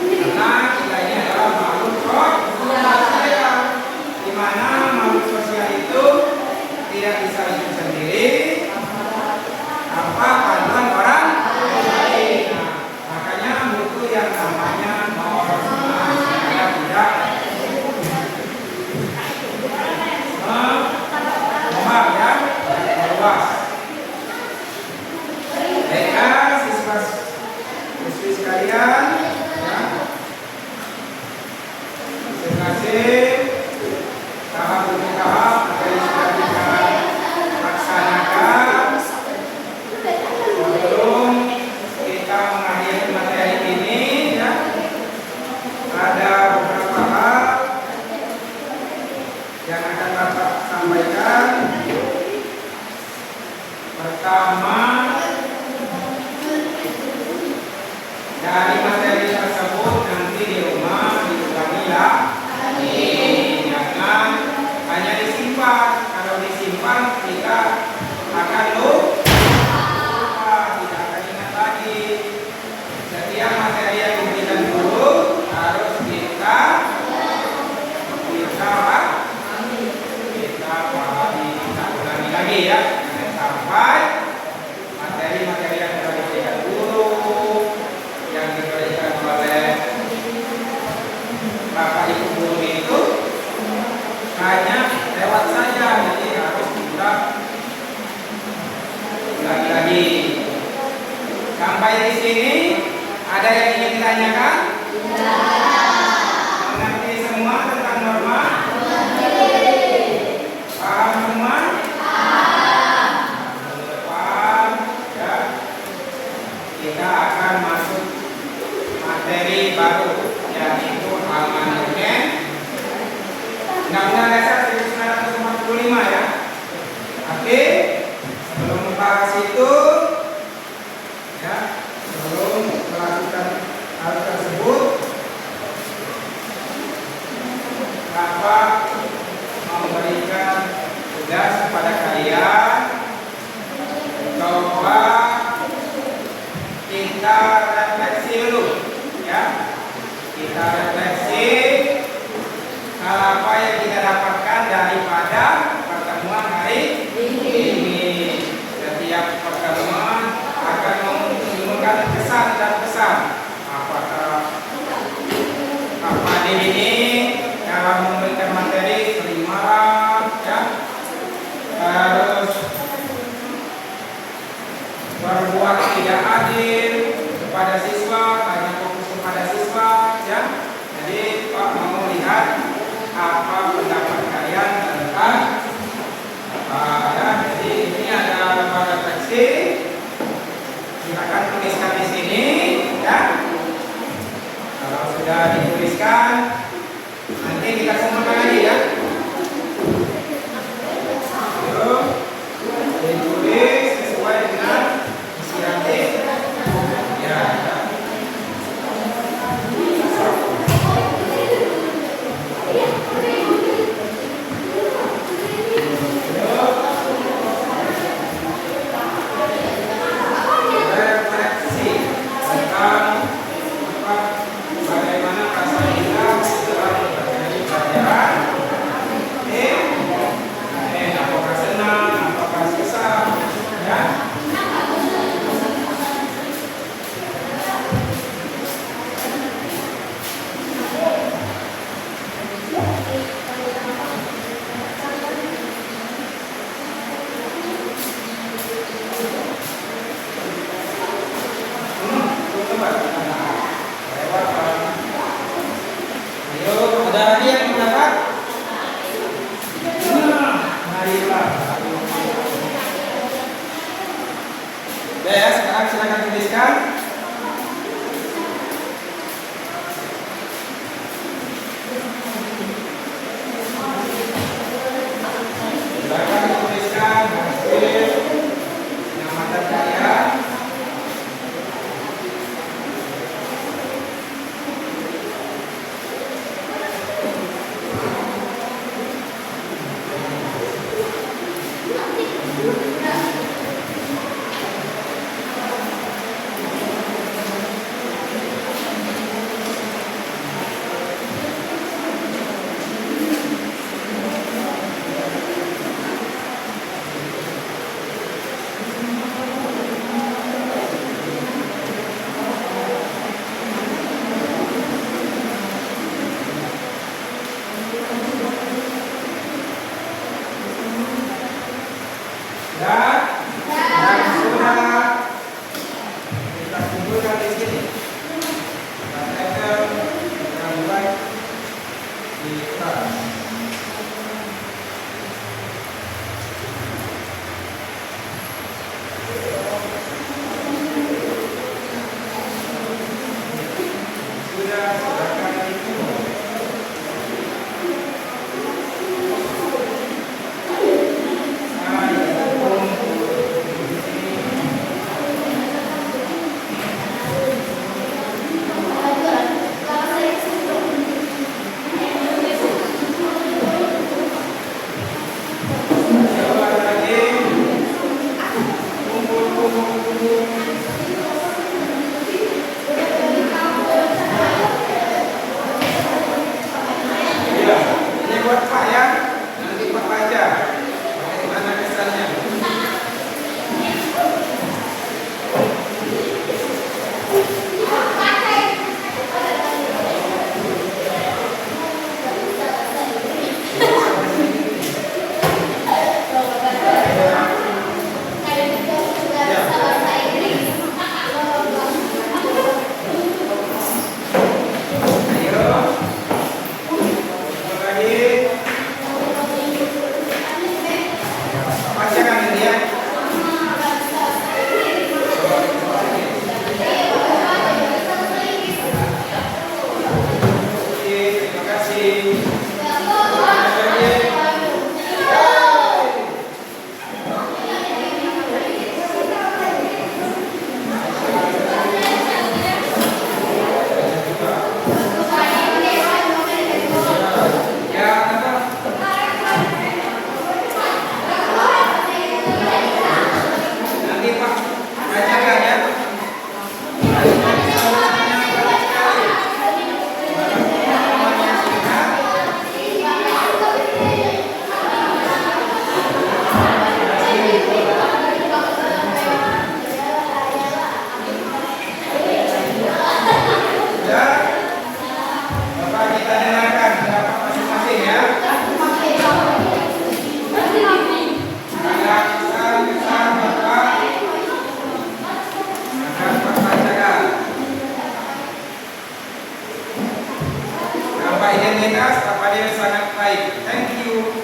Karena kita ini adalah makhluk sosial, di mana makhluk sosial itu tidak bisa hidup sendiri tanpa bantuan orang lain. Nah, makanya butuh yang namanya norma supaya tidak mohon ya, luas. Baiklah siswa-siswi sekalian, ya. Terima kasih. Tahap demi tahap materi sudah kita laksanakan. Sebelum kita mengakhiri materi ini, ya, ada beberapa hal yang akan Bapak sampaikan. Pertama, dari materi tersebut nanti di rumah diulangi ya. Jangan hanya disimpan. Kalau disimpan kita akan lupa, tidak akan ingat lagi. Setiap materi yang diberikan guru harus kita pahami, kita ulangi lagi ya. Jangan sampai materi-materi yang sudah diberikan guru, yang diberikan oleh Bapak Ibu guru itu hanya lewat saja, jadi harus kita ulangi lagi. Sampai di sini ada yang ingin ditanyakan? Mengerti semua tentang norma? Paham semua? Paham? Ya. Kita akan masuk materi baru, yaitu amandemen Undang-Undang Dasar 1945 ya. Oke, sebelum membahas itu, ya, sebelum melakukan hal tersebut, Bapak memberikan tugas kepada kalian bahwa kita refleksi dulu, ya. Kita refleksi hal apa yang kita dapatkan daripada pertemuan hari ini. Setiap pertemuan akan menimbulkan kesan dan pesan. Apakah Pak Fadil ini dalam memberikan materi sering marah, ya, harus berbuat tidak adil kepada siswa, hanya fokus kepada siswa, ya. Jadi Pak mau lihat apa pendapat kalian tentang ya. Jadi ini ada lembar refleksi, silakan tuliskan di sini, ya. Kalau sudah dituliskan, nanti kita kumpulkan lagi ya. Yuk, ditulis sesuai dengan isi hati. Ya. Refleksi tentang bagaimana rasa kita setelah mempelajari pelajaran. Apakah senang, apakah susah, ya. Ada lagi yang mendapat? Marilah. Ya, sekarang silakan tuliskan. Silakan tuliskan hasil pengamatan kalian.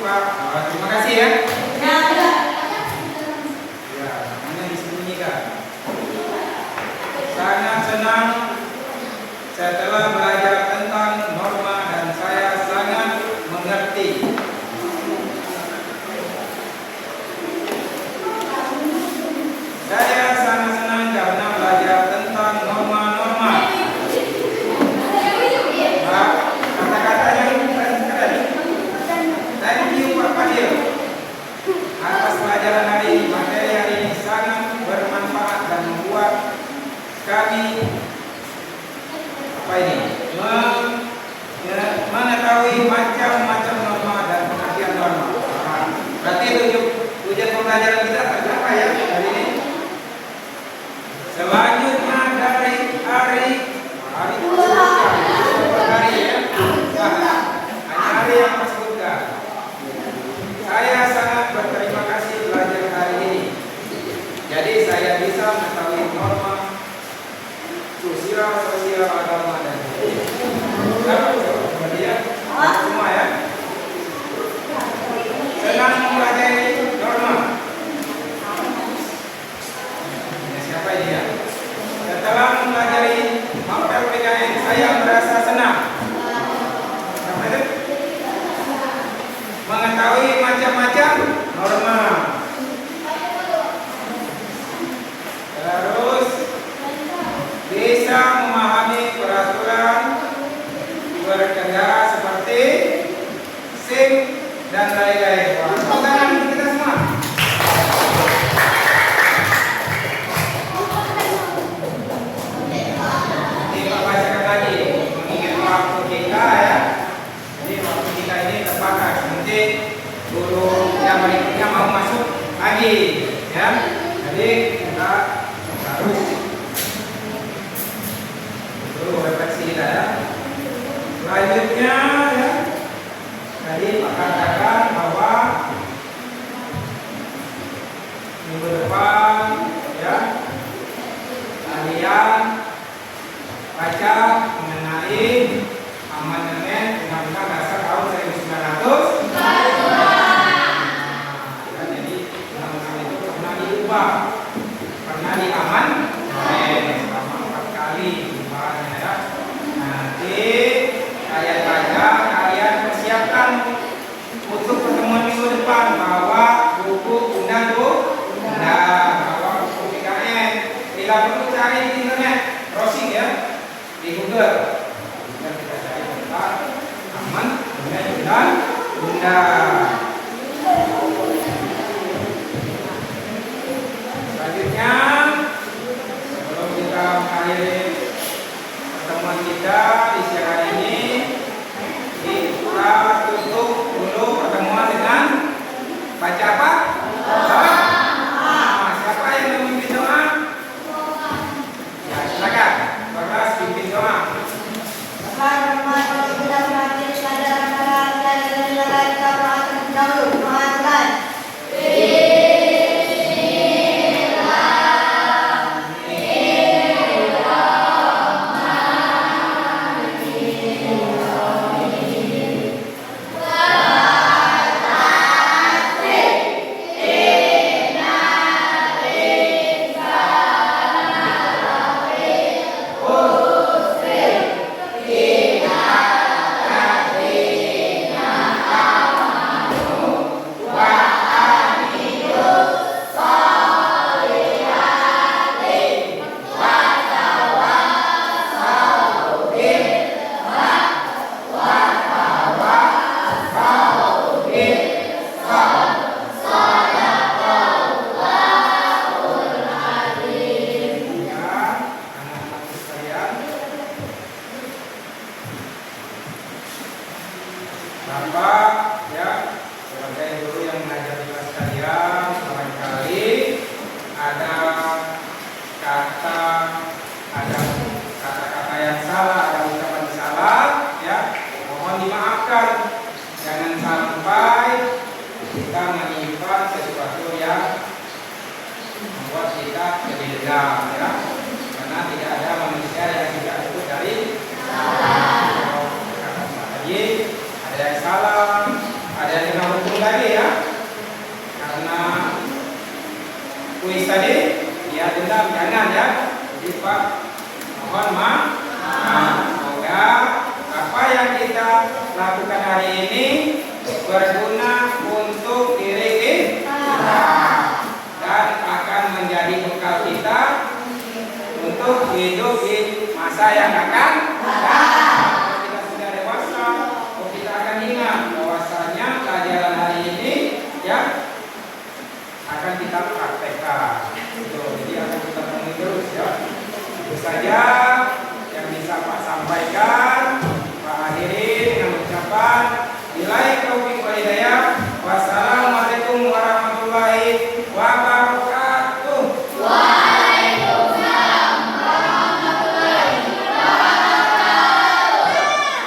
Pak. Terima kasih ya. Ya, ya. Ya, namanya disembunyikan. Sangat senang setelah belajar tentang norma dan saya sangat mengerti. Saya sangat senang karena belajar tentang norma-norma. Kata-katanya keren. Thank you Pak Fadil atas pelajaran hari ini. Materi hari ini sangat bermanfaat dan membuat kami mengetahui macam-macam norma dan pengertian norma. Berarti tujuan pembelajaran kita apa ya hari ini? Selanjutnya dari hari ya. Hanya hari yang tersebutkan. Saya sangat berterima kasih belajar hari ini. Jadi saya bisa mengetahui norma sosial agama dan kemudian semua ya. Senang mempelajari norma. Siapa dia? Setelah mempelajari mapel PKN, saya merasa senang. Mengetahui macam-macam norma. Terus bisa memahami peraturan berkendara seperti SIM dan lain-lain. Tepuk tangan kita semua. Ini Pak bacakan lagi mengingat waktu kita ya. Jadi waktu kita ini terbatas. Nanti guru yang berikutnya mau masuk lagi ya. Jadi kita harus refleksi kita ya. Selanjutnya ya, tadi Pak katakan bahwa minggu depan ya kalian baca mengenai amandemen Undang-Undang Dasar tahun 1945. Jadi undang-undang itu pernah diubah, pernah diamandemen selama 4 kali perubahannya ya. Nanti kalian baca, kalian persiapkan untuk pertemuan minggu depan bahwa buku undang-undang, bahwa buku PKN. Tidak perlu cari di internet, browsing ya di Google. Dan kita cari tentang undang-undang. Selanjutnya, sebelum kita mengakhiri pertemuan kita di siang hari ini, kita tutup dulu pertemuan dengan baca apa? Doa. Siapa yang memimpin doa? Ya, silakan. Bapak pimpin doa. Bapak ya, sebagai guru yang mengajar di kelas kalian, barangkali ada kata-kata yang salah, ada ucapan salah, ya, mohon dimaafkan. Jangan sampai kita menyimpan sesuatu yang membuat kita jadi dendam, ya, karena tidak ada manusia yang tidak luput dari salah. Ada yang salah, ada yang dengan lagi ya, karena kuis tadi ya dendam jangan ya. Jadi Pak mohon maaf. Semoga apa yang kita lakukan hari ini berguna untuk diri kita dan akan menjadi bekal kita untuk hidup di masa yang akan datang. Kalau kita sudah dewasa, kita akan ingat bahwasanya pelajaran hari ini ya akan kita praktekkan. Jadi akan kita temui terus ya. Itu saja yang bisa Pak sampaikan. Pak akhiri dengan ucapan billahi taufiq wal hidayah. Wassalamualaikum warahmatullahi wabarakatuh. Waalaikumsalam warahmatullahi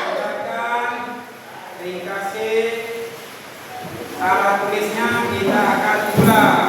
wabarakatuh. Ringkasih salah tulisnya kita akan ulang.